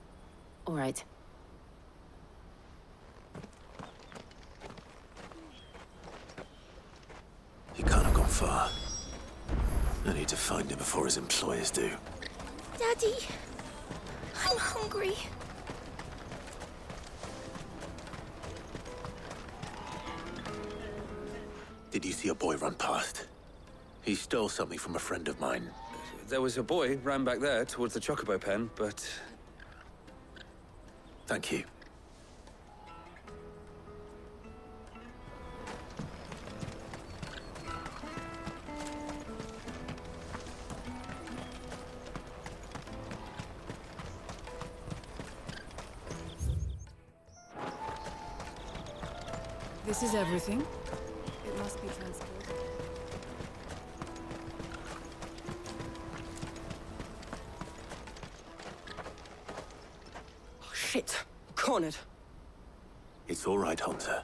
All right. He can't have gone far. I need to find him before his employers do. Daddy, I'm hungry. Did you see a boy run past? He stole something from a friend of mine. There was a boy ran back there towards the Chocobo pen, but... Thank you. This is everything. It must be transported. Oh, shit. Cornered. It's all right, Hunter.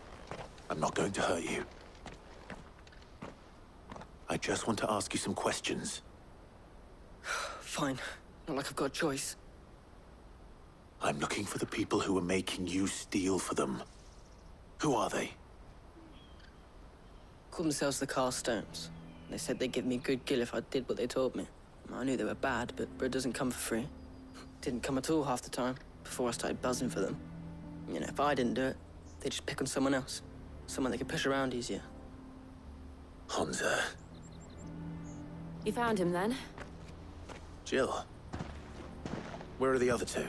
I'm not going to hurt you. I just want to ask you some questions. Fine. Not like I've got a choice. I'm looking for the people who are making you steal for them. Who are they? Call themselves the Carstones. They said they'd give me good gill if I did what they told me. I knew they were bad, but bread doesn't come for free. Didn't come at all half the time, before I started buzzing for them. You know, if I didn't do it, they'd just pick on someone else. Someone they could push around easier. Hunter. You found him then? Jill. Where are the other two?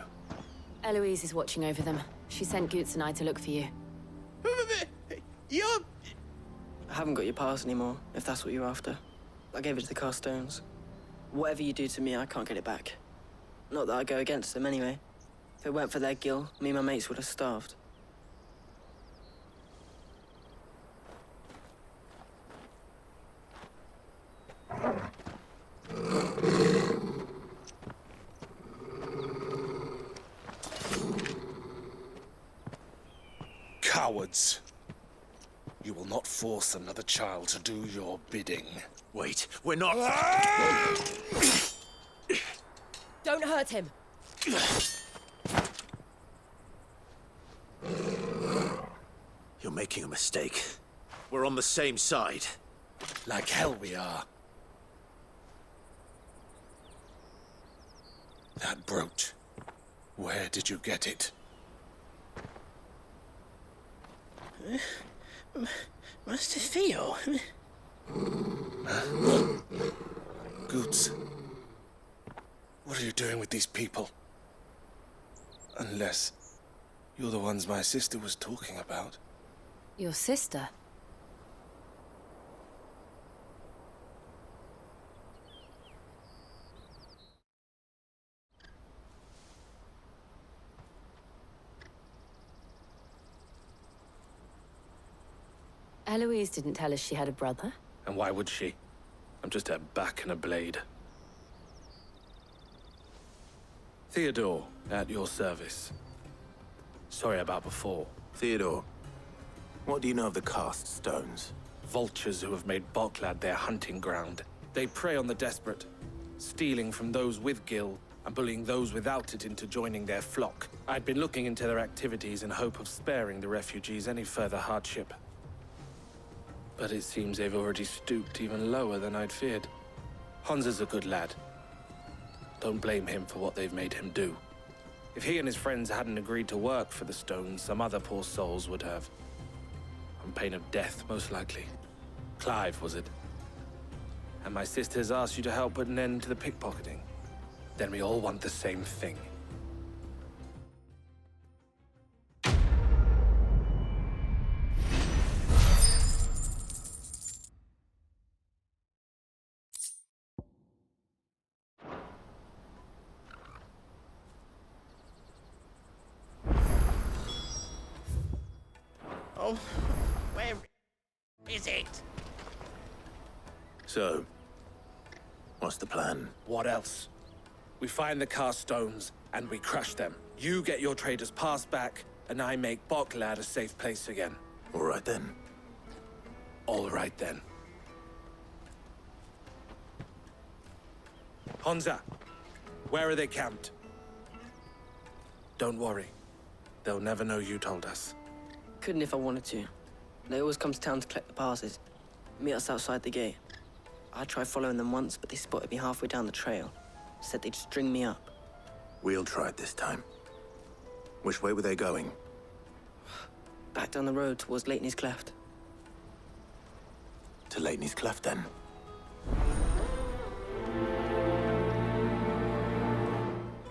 Eloise is watching over them. She sent Goots and I to look for you. You're... I haven't got your pass anymore, if that's what you're after. I gave it to the Carstones. Whatever you do to me, I can't get it back. Not that I go against them anyway. If it weren't for their gill, me and my mates would have starved. Cowards. You will not force another child to do your bidding. Wait, we're not... Don't hurt him. You're making a mistake. We're on the same side. Like hell we are. That brooch. Where did you get it? Master Theo. Goots. What are you doing with these people? Unless you're the ones my sister was talking about. Your sister? Eloise didn't tell us she had a brother. And why would she? I'm just her back and a blade. Theodore, at your service. Sorry about before. Theodore, what do you know of the Cast Stones? Vultures who have made Boklad their hunting ground. They prey on the desperate, stealing from those with gil and bullying those without it into joining their flock. I'd been looking into their activities in hope of sparing the refugees any further hardship. But it seems they've already stooped even lower than I'd feared. Hansa's a good lad. Don't blame him for what they've made him do. If he and his friends hadn't agreed to work for the Stones, some other poor souls would have. On pain of death, most likely. Clive, was it? And my sisters asked you to help put an end to the pickpocketing. Then we all want the same thing. Oh, where is it? So, what's the plan? What else? We find the cast stones, and we crush them. You get your trader's pass back, and I make Boklad a safe place again. All right then. All right then. Honza, where are they camped? Don't worry. They'll never know you told us. Couldn't if I wanted to. They always come to town to collect the passes. Meet us outside the gate. I tried following them once, but they spotted me halfway down the trail. Said they'd string me up. We'll try it this time. Which way were they going? Back down the road towards Leighton's Cleft. To Leighton's Cleft, then?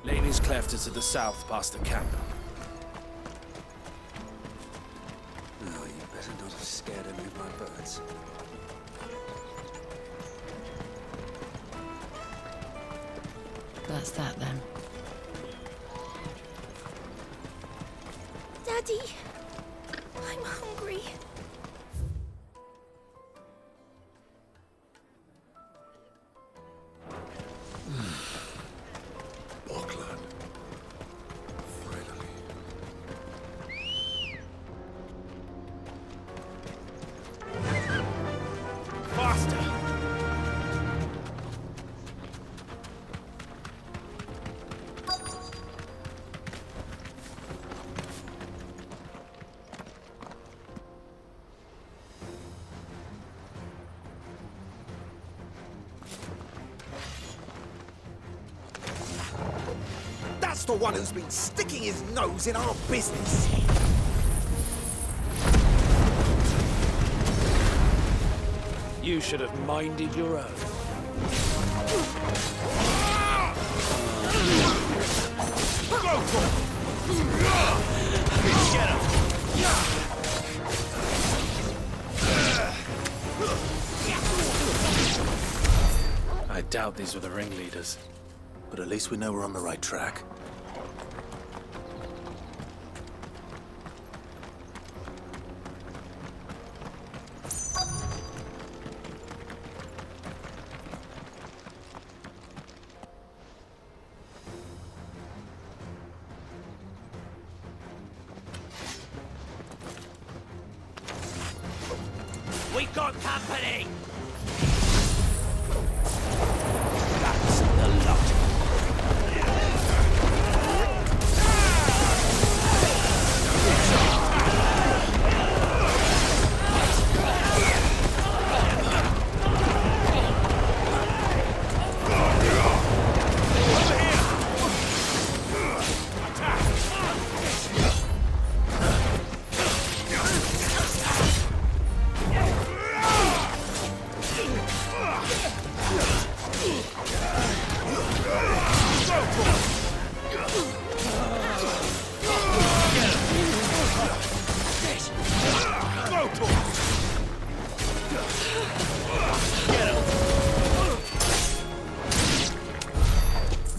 Leighton's Cleft is to the south, past the camp. No, you better not have scared any of my birds. That's that, then. Daddy, I'm hungry. Boklad. Finally. Faster! That's the one who's been sticking his nose in our business. You should have minded your own. Go for it! Get him! I doubt these were the ringleaders. But at least we know we're on the right track. We got company! That's the lot.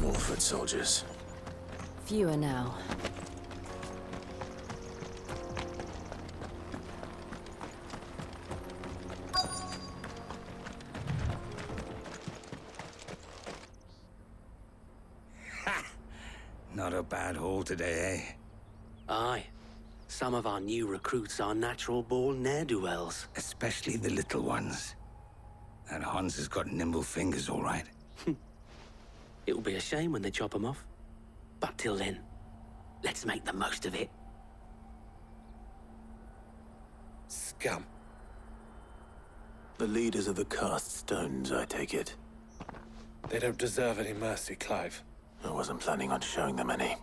More foot soldiers. Fewer now. Not a bad haul today, eh? Aye. Some of our new recruits are natural-born ne'er-do-wells. Especially the little ones. And Hans has got nimble fingers, all right. It'll be a shame when they chop them off. But till then, let's make the most of it. Scum. The leaders of the cast stones, I take it. They don't deserve any mercy, Clive. I wasn't planning on showing them any.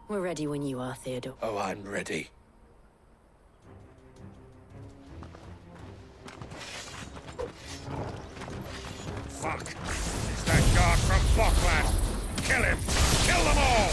We're ready when you are, Theodore. Oh, I'm ready. Fuck! It's that guard from Boklad! Kill him! Kill them all!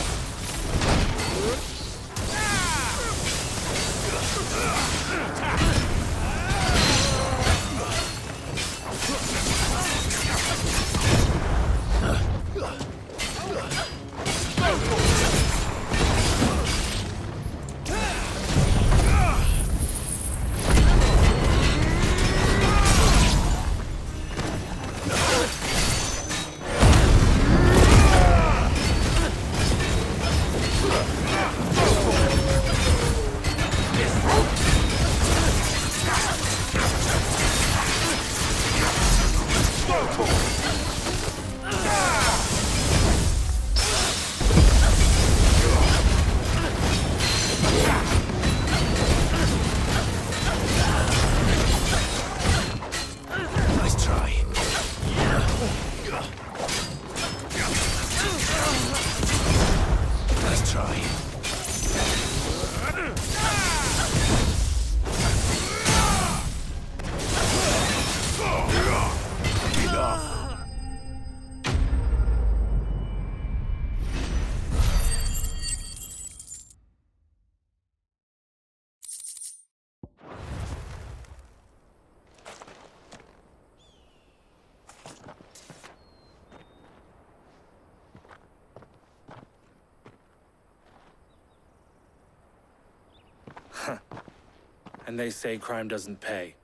And they say crime doesn't pay.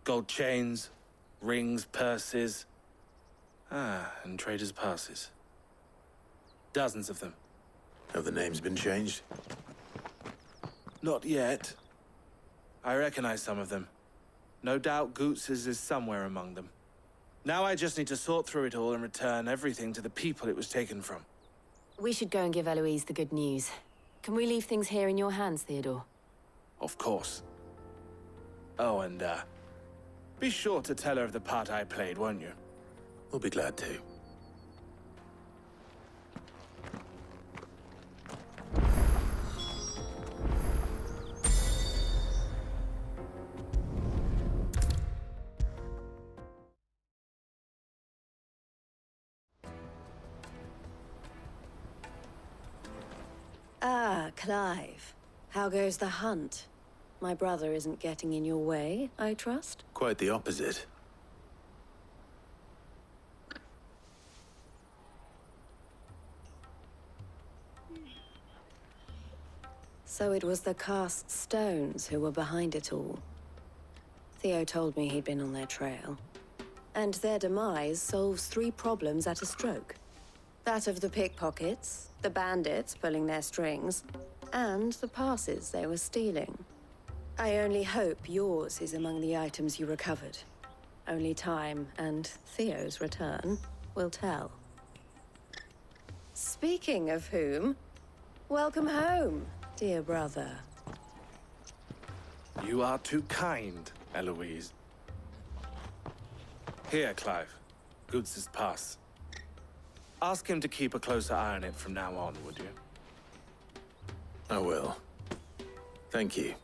Gold chains, rings, purses. And traders' passes. Dozens of them. Have the names been changed? Not yet. I recognize some of them. No doubt Goots's is somewhere among them. Now I just need to sort through it all and return everything to the people it was taken from. We should go and give Eloise the good news. Can we leave things here in your hands, Theodore? Of course. Oh, and, be sure to tell her of the part I played, won't you? We'll be glad to. Ah, Clive. How goes the hunt? My brother isn't getting in your way, I trust? Quite the opposite. So it was the cast stones who were behind it all. Theo told me he'd been on their trail. And their demise solves 3 problems at a stroke. That of the pickpockets, the bandits pulling their strings, and the passes they were stealing. I only hope yours is among the items you recovered. Only time and Theo's return will tell. Speaking of whom, welcome home, dear brother. You are too kind, Eloise. Here, Clive. Goods' pass. Ask him to keep a closer eye on it from now on, would you? I will. Thank you.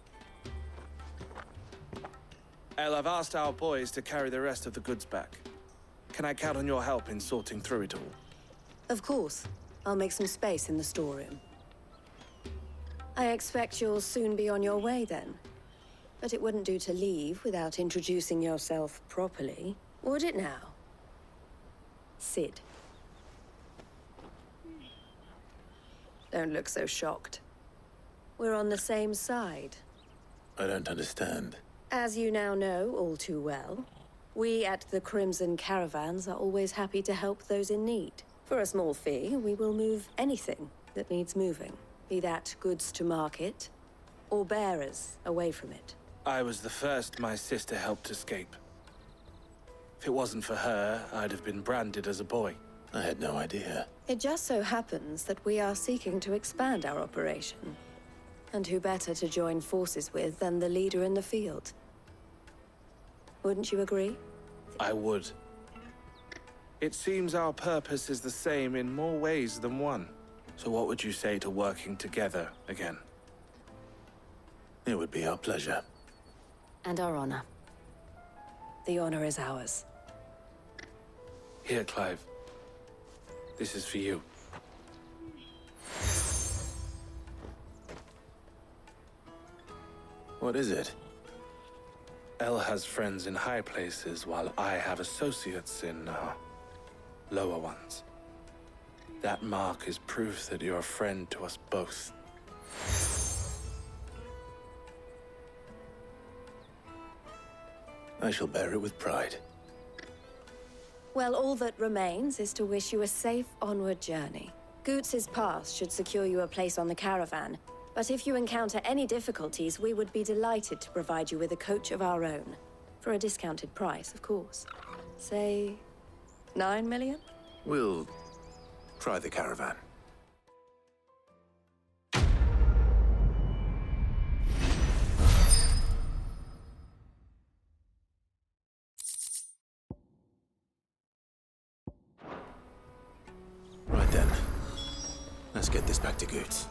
El, I've asked our boys to carry the rest of the goods back. Can I count on your help in sorting through it all? Of course. I'll make some space in the storeroom. I expect you'll soon be on your way then. But it wouldn't do to leave without introducing yourself properly, would it now? Sid. Don't look so shocked. We're on the same side. I don't understand. As you now know all too well, we at the Crimson Caravans are always happy to help those in need. For a small fee, we will move anything that needs moving. Be that goods to market, or bearers away from it. I was the first my sister helped escape. If it wasn't for her, I'd have been branded as a boy. I had no idea. It just so happens that we are seeking to expand our operation. And who better to join forces with than the leader in the field? Wouldn't you agree? I would. It seems our purpose is the same in more ways than one. So what would you say to working together again? It would be our pleasure. And our honor. The honor is ours. Here, Clive. This is for you. What is it? El has friends in high places, while I have associates in, lower ones. That mark is proof that you're a friend to us both. I shall bear it with pride. Well, all that remains is to wish you a safe onward journey. Goots's pass should secure you a place on the caravan, but if you encounter any difficulties, we would be delighted to provide you with a coach of our own. For a discounted price, of course. Say, 9 million? We'll try the caravan. Right then. Let's get this back to Goots.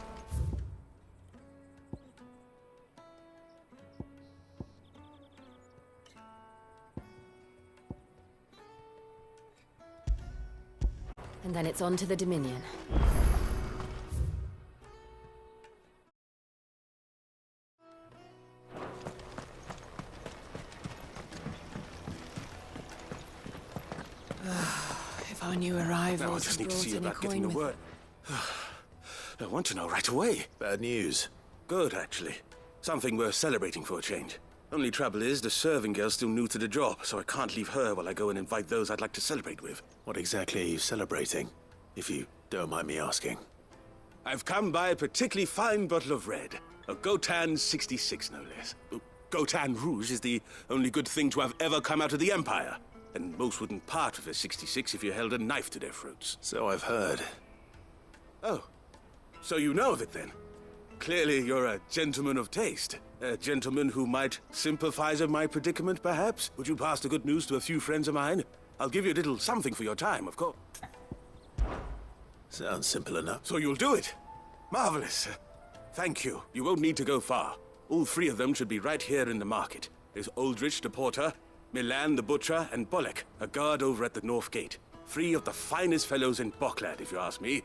And then it's on to the Dominion. If our new arrivals Now I just need to see brought about any getting the coin word. I want to know right away. Bad news. Good, actually. Something worth celebrating for a change. Only trouble is, the serving girl's still new to the job, so I can't leave her while I go and invite those I'd like to celebrate with. What exactly are you celebrating, if you don't mind me asking? I've come by a particularly fine bottle of red. A Gotan 66, no less. Gotan Rouge is the only good thing to have ever come out of the Empire. And most wouldn't part with a 66 if you held a knife to their throats. So I've heard. Oh, so you know of it then? Clearly you're a gentleman of taste. A gentleman who might sympathize with my predicament, perhaps? Would you pass the good news to a few friends of mine? I'll give you a little something for your time, of course. Sounds simple enough. So you'll do it? Marvelous. Thank you. You won't need to go far. All three of them should be right here in the market. There's Aldrich the porter, Milan the butcher, and Bolek, a guard over at the north gate. 3 of the finest fellows in Boklad, if you ask me.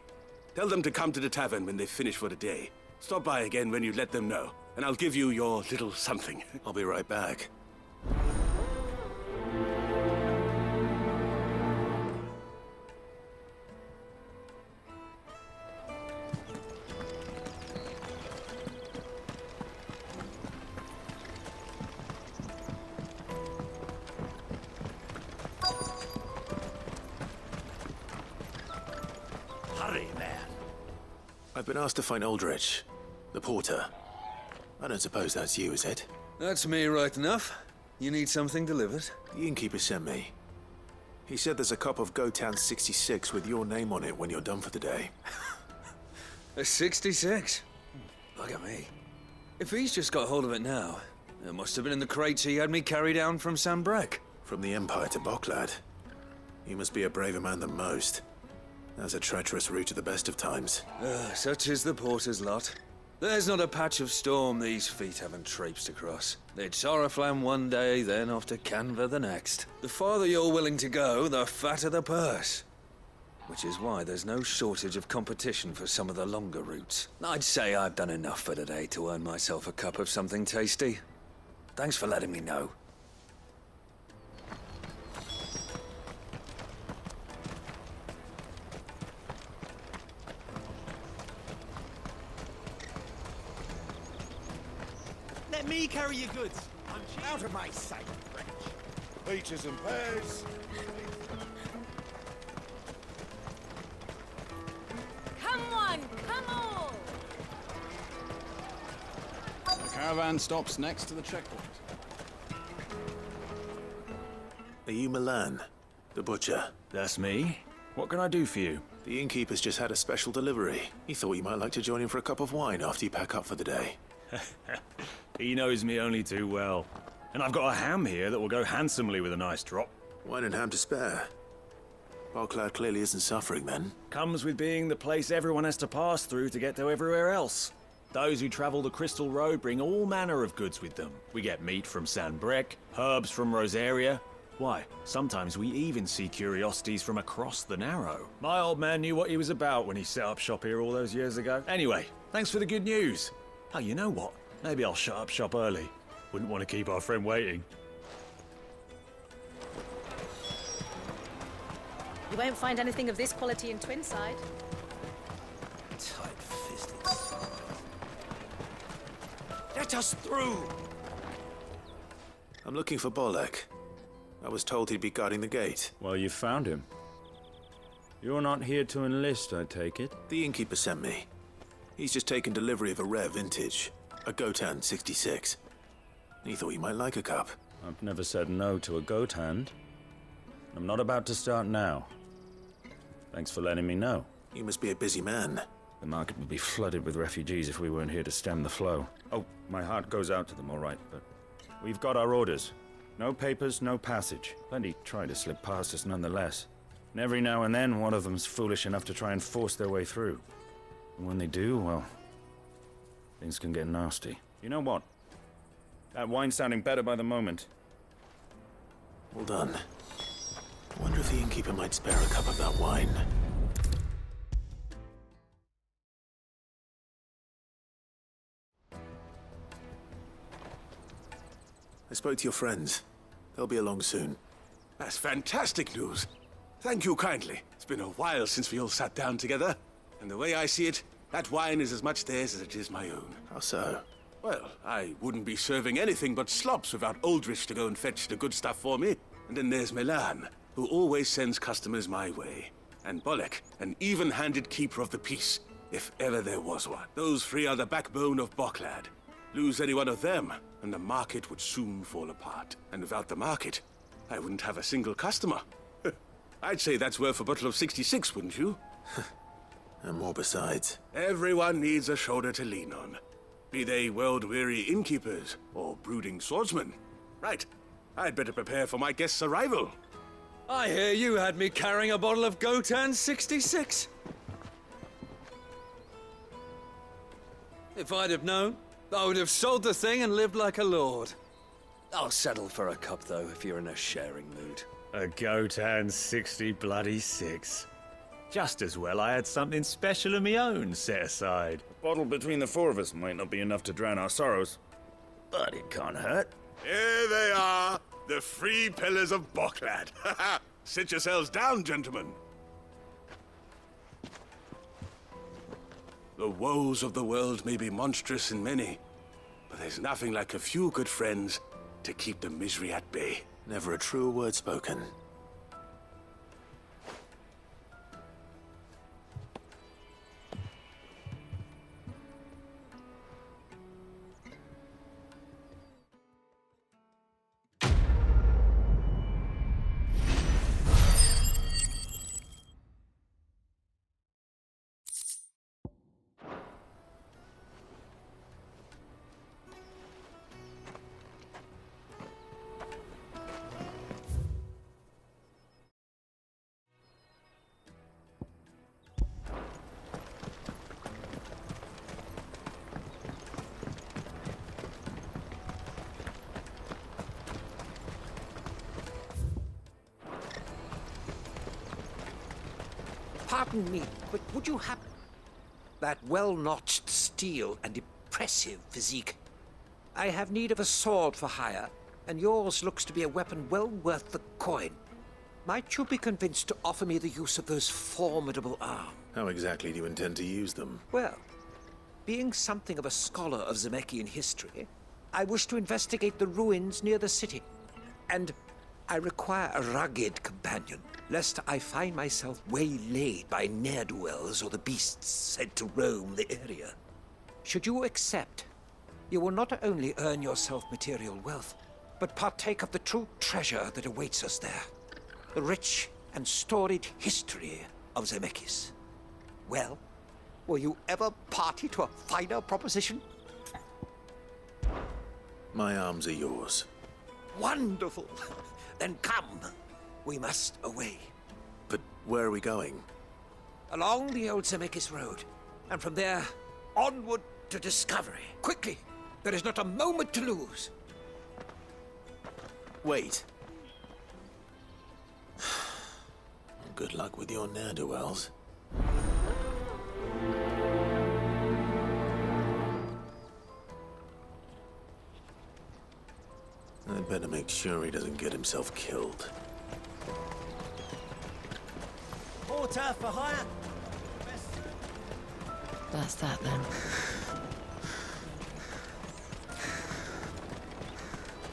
Tell them to come to the tavern when they've finished for the day. Stop by again when you let them know, and I'll give you your little something. I'll be right back. Hurry, man. I've been asked to find Aldrich, the porter. I don't suppose that's you, is it? That's me right enough. You need something delivered? The innkeeper sent me. He said there's a cup of Gotan 66 with your name on it when you're done for the day. A 66? Look at me. If he's just got hold of it now, it must have been in the crates he had me carry down from Sanbrek. From the Empire to Boklad. You must be a braver man than most. That's a treacherous route at the best of times. Such is the porter's lot. There's not a patch of storm these feet haven't traipsed across. They'd Sorrowflam one day, then off to Canva the next. The farther you're willing to go, the fatter the purse. Which is why there's no shortage of competition for some of the longer routes. I'd say I've done enough for today to earn myself a cup of something tasty. Thanks for letting me know. Let me carry your goods. I'm out of my sight, French. Peaches and pears. Come on, come on! The caravan stops next to the checkpoint. Are you Milan, the butcher? That's me. What can I do for you? The innkeeper's just had a special delivery. He thought you might like to join him for a cup of wine after you pack up for the day. He knows me only too well. And I've got a ham here that will go handsomely with a nice drop. Wine and ham to spare. Boklad clearly isn't suffering, then. Comes with being the place everyone has to pass through to get to everywhere else. Those who travel the Crystal Road bring all manner of goods with them. We get meat from Sanbrek, herbs from Rosaria. Why, sometimes we even see curiosities from across the Narrow. My old man knew what he was about when he set up shop here all those years ago. Anyway, thanks for the good news. Oh, you know what? Maybe I'll shut up shop early. Wouldn't want to keep our friend waiting. You won't find anything of this quality in Twinside. Tight-fisted. Let us through! I'm looking for Bolek. I was told he'd be guarding the gate. Well, you found him. You're not here to enlist, I take it? The innkeeper sent me. He's just taken delivery of a rare vintage, a Gotan 66. He thought you might like a cup. I've never said no to a goat hand. I'm not about to start now. Thanks for letting me know. You must be a busy man. The market would be flooded with refugees if we weren't here to stem the flow. Oh, my heart goes out to them, all right, but we've got our orders. No papers, no passage. Plenty try to slip past us nonetheless. And every now and then, one of them's foolish enough to try and force their way through. And when they do, well, things can get nasty. You know what? That wine's sounding better by the moment. Well done. I wonder if the innkeeper might spare a cup of that wine. I spoke to your friends. They'll be along soon. That's fantastic news. Thank you kindly. It's been a while since we all sat down together. And the way I see it, that wine is as much theirs as it is my own. How so? Well, I wouldn't be serving anything but slops without Aldrich to go and fetch the good stuff for me. And then there's Milan, who always sends customers my way. And Bolek, an even-handed keeper of the peace, if ever there was one. Those three are the backbone of Boklad. Lose any one of them, and the market would soon fall apart. And without the market, I wouldn't have a single customer. I'd say that's worth a bottle of 66, wouldn't you? And more besides. Everyone needs a shoulder to lean on. Be they world-weary innkeepers or brooding swordsmen. Right, I'd better prepare for my guest's arrival. I hear you had me carrying a bottle of Gotan 66. If I'd have known, I would have sold the thing and lived like a lord. I'll settle for a cup, though, if you're in a sharing mood. A Gotan 66. Just as well I had something special of my own set aside. A bottle between the four of us might not be enough to drown our sorrows, but it can't hurt. Here they are, the three pillars of Boklad. Sit yourselves down, gentlemen. The woes of the world may be monstrous and many, but there's nothing like a few good friends to keep the misery at bay. Never a truer word spoken. Pardon me, but would you have that well-notched steel and impressive physique? I have need of a sword for hire, and yours looks to be a weapon well worth the coin. Might you be convinced to offer me the use of those formidable arms? How exactly do you intend to use them? Well, being something of a scholar of Zemeckyan history, I wish to investigate the ruins near the city, and I require a rugged companion, lest I find myself waylaid by ne'er-do-wells or the beasts said to roam the area. Should you accept, you will not only earn yourself material wealth, but partake of the true treasure that awaits us there. The rich and storied history of Zemeckis. Well, will you ever party to a finer proposition? My arms are yours. Wonderful! Then come. We must away. But where are we going? Along the old Zemeckis Road. And from there, onward to discovery. Quickly! There is not a moment to lose. Wait. Good luck with your ne'er-do-wells. I'd better make sure he doesn't get himself killed. Porter for hire. That's that then.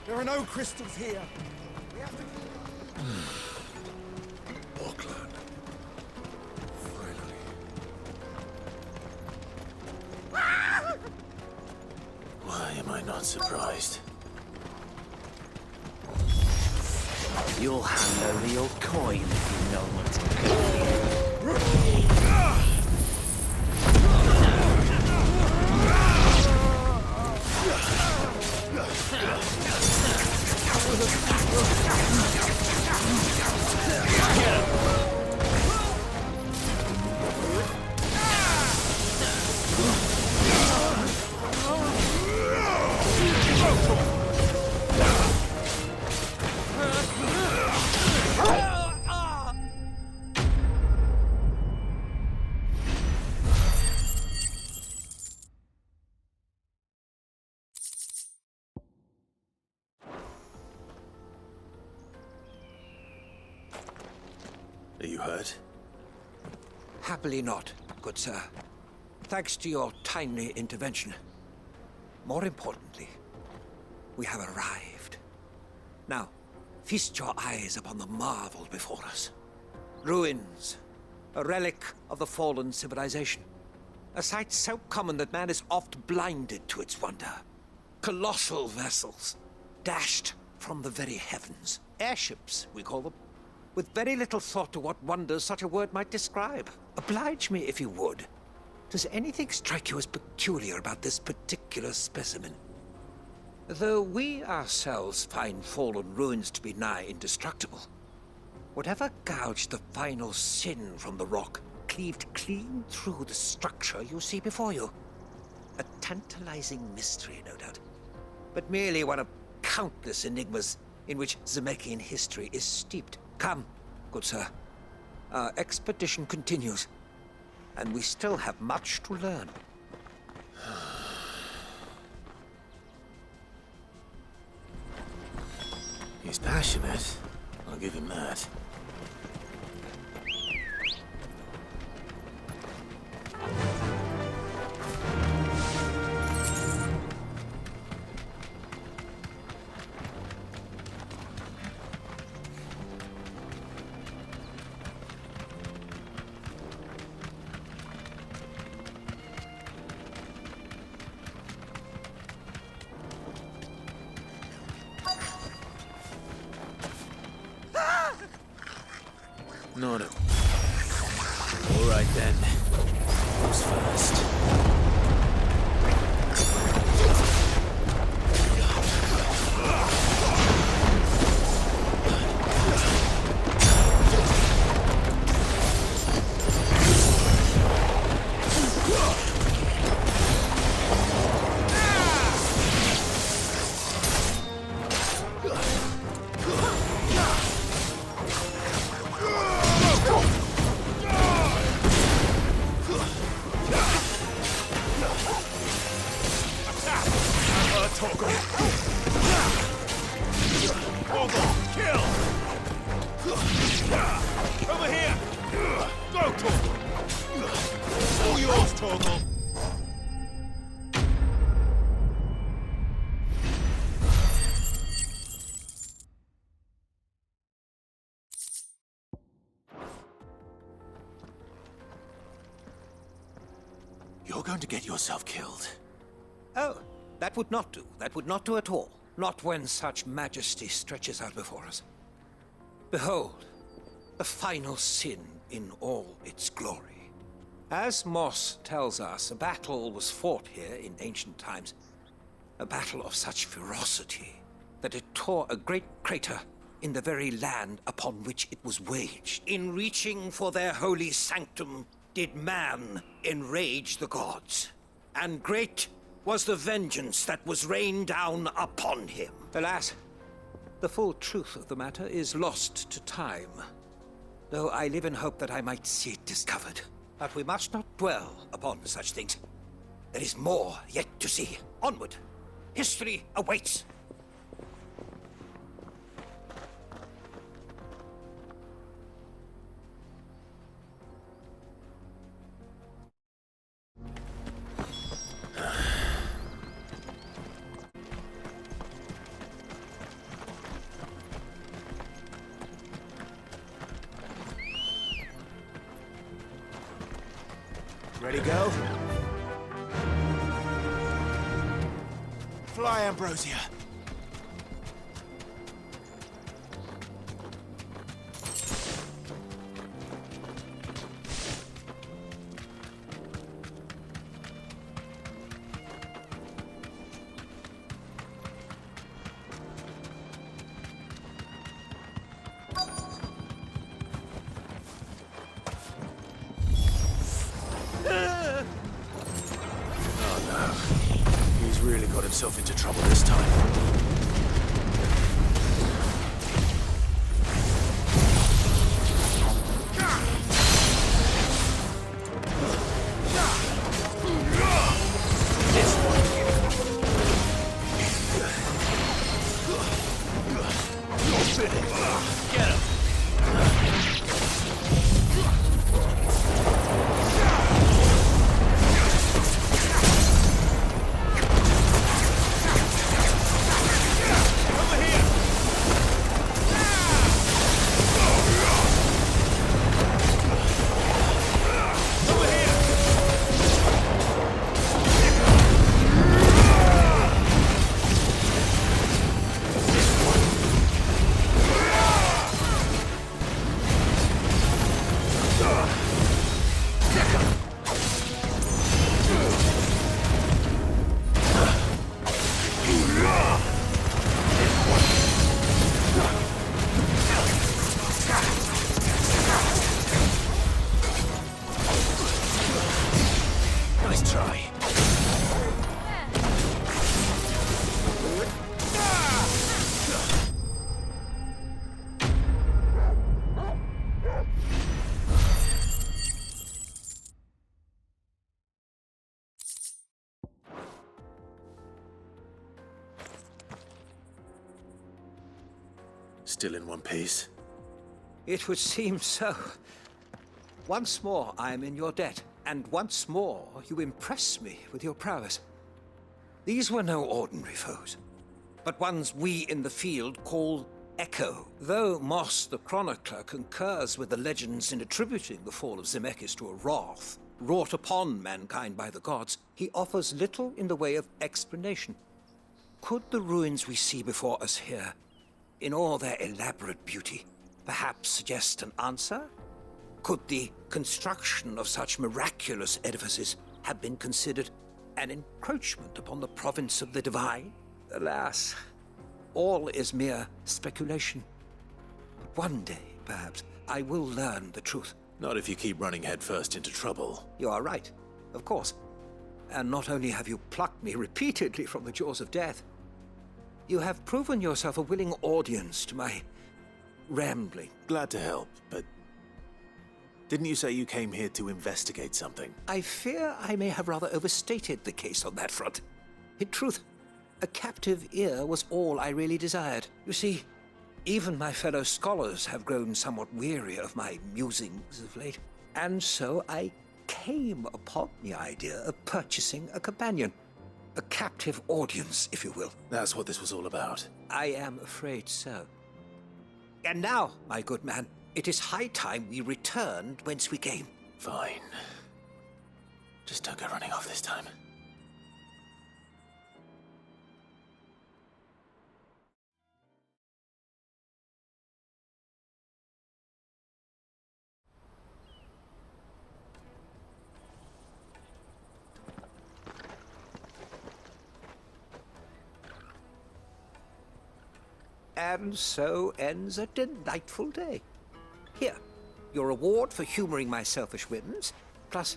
There are no crystals here. We have to... Auckland. Finally. Why am I not surprised? You'll hand over your coin if you know what's Are you hurt? Happily not, good sir. Thanks to your timely intervention. more importantly, we have arrived. Now, feast your eyes upon the marvel before us. Ruins, a relic of the fallen civilization. A sight so common that man is oft blinded to its wonder. Colossal vessels, dashed from the very heavens. Airships, we call them. With very little thought to what wonders such a word might describe. Oblige me if you would. Does anything strike you as peculiar about this particular specimen? Though we ourselves find fallen ruins to be nigh indestructible, whatever gouged the final sin from the rock cleaved clean through the structure you see before you. A tantalizing mystery, no doubt, but merely one of countless enigmas in which Zemeckyan history is steeped. Come, good sir. Our expedition continues, and we still have much to learn. He's passionate. I'll give him that. No. All right then. Who's first? You're going to get yourself killed. Oh, that would not do. That would not do at all. Not when such majesty stretches out before us. Behold, the final sin in all its glory. As Moss tells us, a battle was fought here in ancient times. A battle of such ferocity that it tore a great crater in the very land upon which it was waged. In reaching for their holy sanctum, did man enrage the gods, and great was the vengeance that was rained down upon him. Alas, the full truth of the matter is lost to time, though I live in hope that I might see it discovered. But we must not dwell upon such things. There is more yet to see. Onward! History awaits! Ready, go? Fly, Ambrosia. Himself into trouble this time. Get him! Still in one piece? It would seem so. Once more I am in your debt, and once more you impress me with your prowess. These were no ordinary foes, but ones we in the field call Echo. Though Moss the Chronicler concurs with the legends in attributing the fall of Zemeckis to a wrath wrought upon mankind by the gods, he offers little in the way of explanation. Could the ruins we see before us here, in all their elaborate beauty, perhaps suggest an answer? Could the construction of such miraculous edifices have been considered an encroachment upon the province of the divine? Alas, all is mere speculation. But one day, perhaps, I will learn the truth. Not if you keep running headfirst into trouble. You are right, of course. And not only have you plucked me repeatedly from the jaws of death, you have proven yourself a willing audience to my rambling. Glad to help, but didn't you say you came here to investigate something? I fear I may have rather overstated the case on that front. In truth, a captive ear was all I really desired. You see, even my fellow scholars have grown somewhat weary of my musings of late, and so I came upon the idea of purchasing a companion. A captive audience, if you will. That's what this was all about. I am afraid so. And now, my good man, it is high time we returned whence we came. Fine. Just don't go running off this time. And so ends a delightful day. Here, your reward for humoring my selfish whims, plus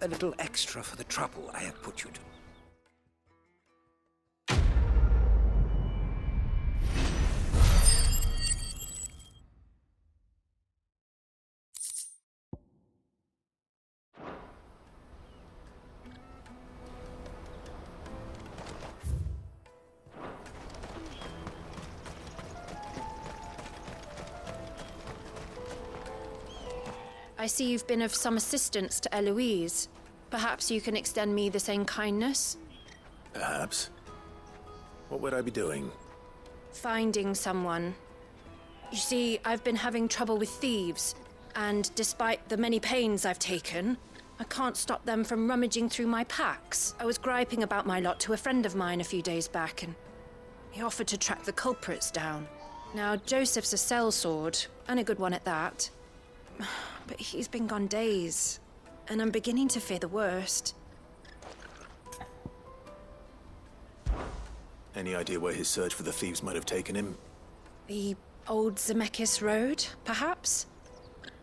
a little extra for the trouble I have put you to. I see you've been of some assistance to Eloise. Perhaps you can extend me the same kindness? Perhaps. What would I be doing? Finding someone. You see, I've been having trouble with thieves, and despite the many pains I've taken, I can't stop them from rummaging through my packs. I was griping about my lot to a friend of mine a few days back, and he offered to track the culprits down. Now, Joseph's a sellsword, and a good one at that. But he's been gone days, and I'm beginning to fear the worst. Any idea where his search for the thieves might have taken him? The old Zemeckis Road, perhaps?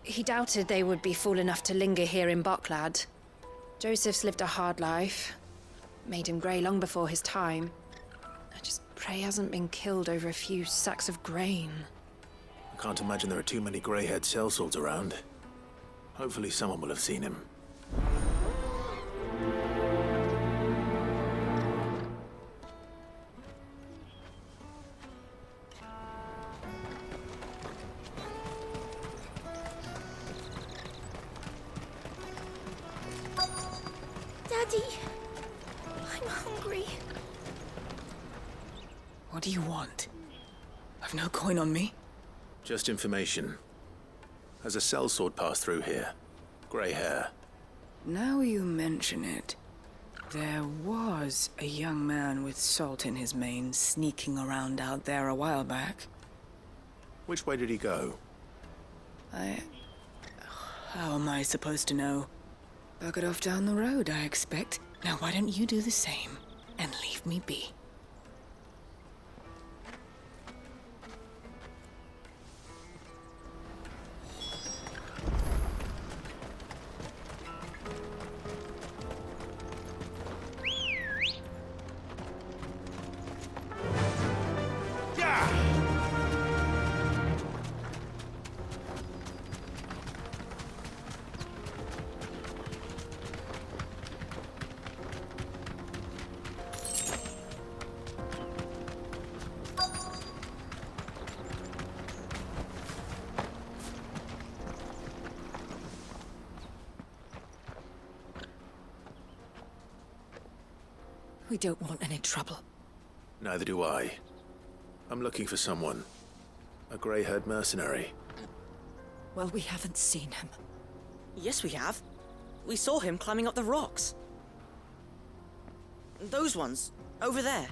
He doubted they would be fool enough to linger here in Boklad. Joseph's lived a hard life. Made him grey long before his time. I just pray he hasn't been killed over a few sacks of grain. I can't imagine there are too many grey-haired sellswords around. Hopefully someone will have seen him. Daddy, I'm hungry. What do you want? I've no coin on me. Just information. Has a sellsword passed through here? Grey hair. Now you mention it, there was a young man with salt in his mane sneaking around out there a while back. Which way did he go? How am I supposed to know? Buggered off down the road, I expect. Now why don't you do the same and leave me be? We don't want any trouble. Neither do I. I'm looking for someone. A grey-haired mercenary. Well, we haven't seen him. Yes, we have. We saw him climbing up the rocks. Those ones, over there.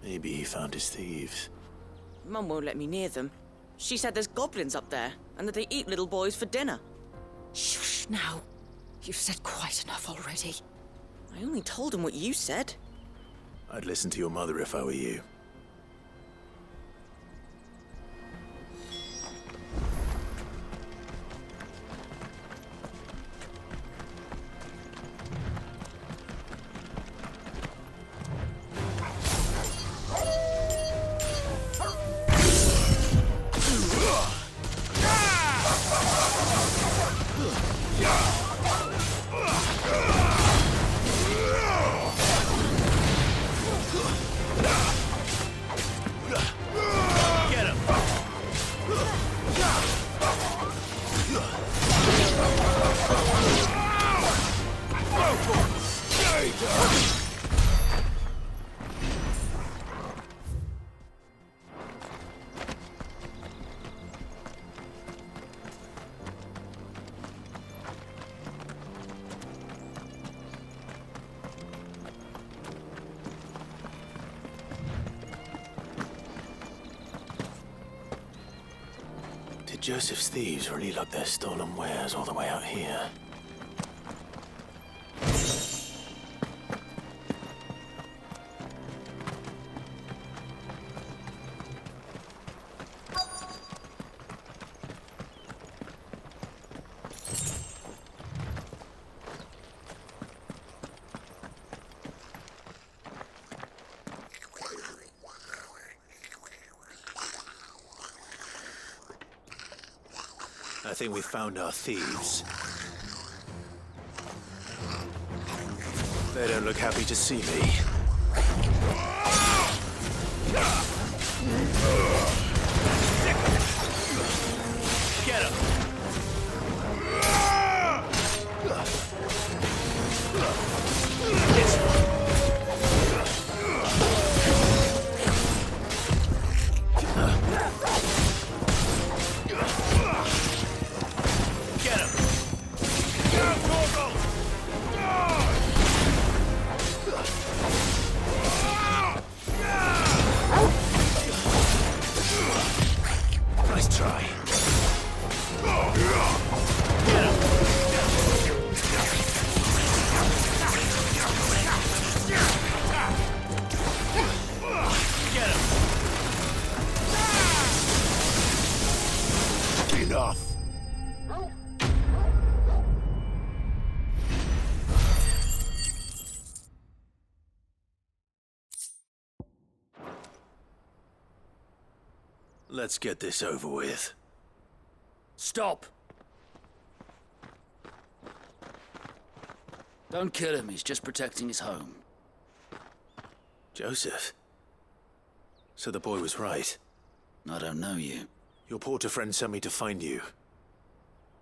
Maybe he found his thieves. Mum won't let me near them. She said there's goblins up there, and that they eat little boys for dinner. Shush now. You've said quite enough already. I only told him what you said. I'd listen to your mother if I were you. Did Joseph's thieves really lug their stolen wares all the way out here? I think we've found our thieves. They don't look happy to see me. Get him! Let's get this over with. Stop! Don't kill him, he's just protecting his home. Joseph? So the boy was right. I don't know you. Your porter friend sent me to find you.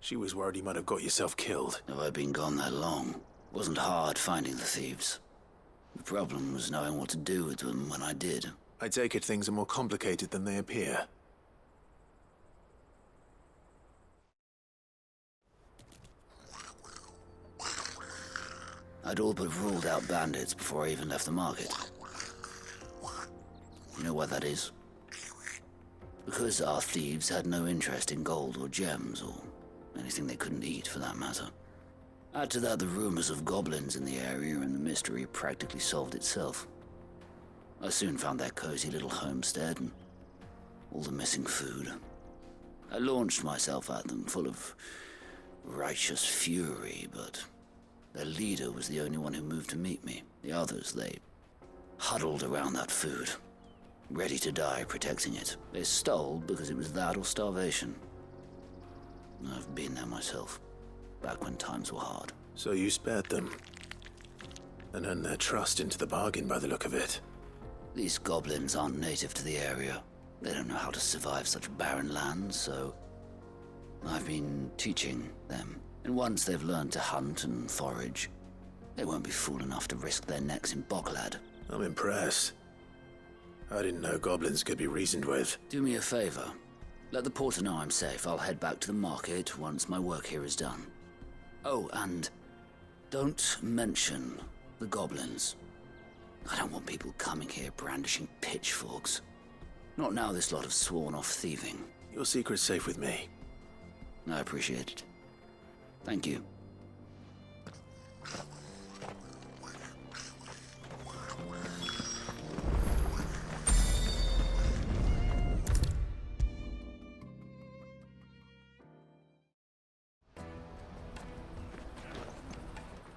She was worried you might have got yourself killed. Have I been gone that long? It wasn't hard finding the thieves. The problem was knowing what to do with them when I did. I take it things are more complicated than they appear. I'd all but ruled out bandits before I even left the market. You know why that is? Because our thieves had no interest in gold or gems, or anything they couldn't eat for that matter. Add to that the rumors of goblins in the area, and the mystery practically solved itself. I soon found their cozy little homestead and all the missing food. I launched myself at them, full of righteous fury, but their leader was the only one who moved to meet me. The others, they huddled around that food, ready to die protecting it. They stole because it was that or starvation. I've been there myself, back when times were hard. So you spared them, and earned their trust into the bargain by the look of it. These goblins aren't native to the area. They don't know how to survive such barren lands, so I've been teaching them. And once they've learned to hunt and forage, They won't be fool enough to risk their necks in Boklad. I'm impressed. I didn't know goblins could be reasoned with. Do me a favor. Let the porter know I'm safe. I'll head back to the market once my work here is done. Oh, and don't mention the goblins. I don't want people coming here brandishing pitchforks. Not now this lot have sworn off thieving. Your secret's safe with me. I appreciate it. Thank you.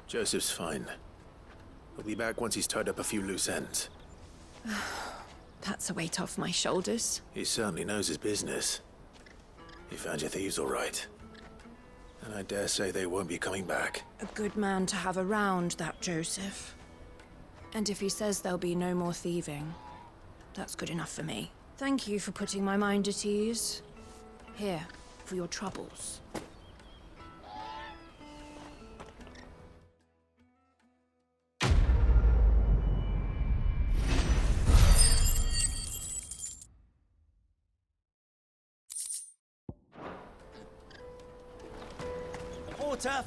Joseph's fine. He'll be back once he's tied up a few loose ends. That's a weight off my shoulders. He certainly knows his business. He found your thieves all right. And I dare say they won't be coming back. A good man to have around, that Joseph. And if he says there'll be no more thieving, that's good enough for me. Thank you for putting my mind at ease. Here, for your troubles. Porter!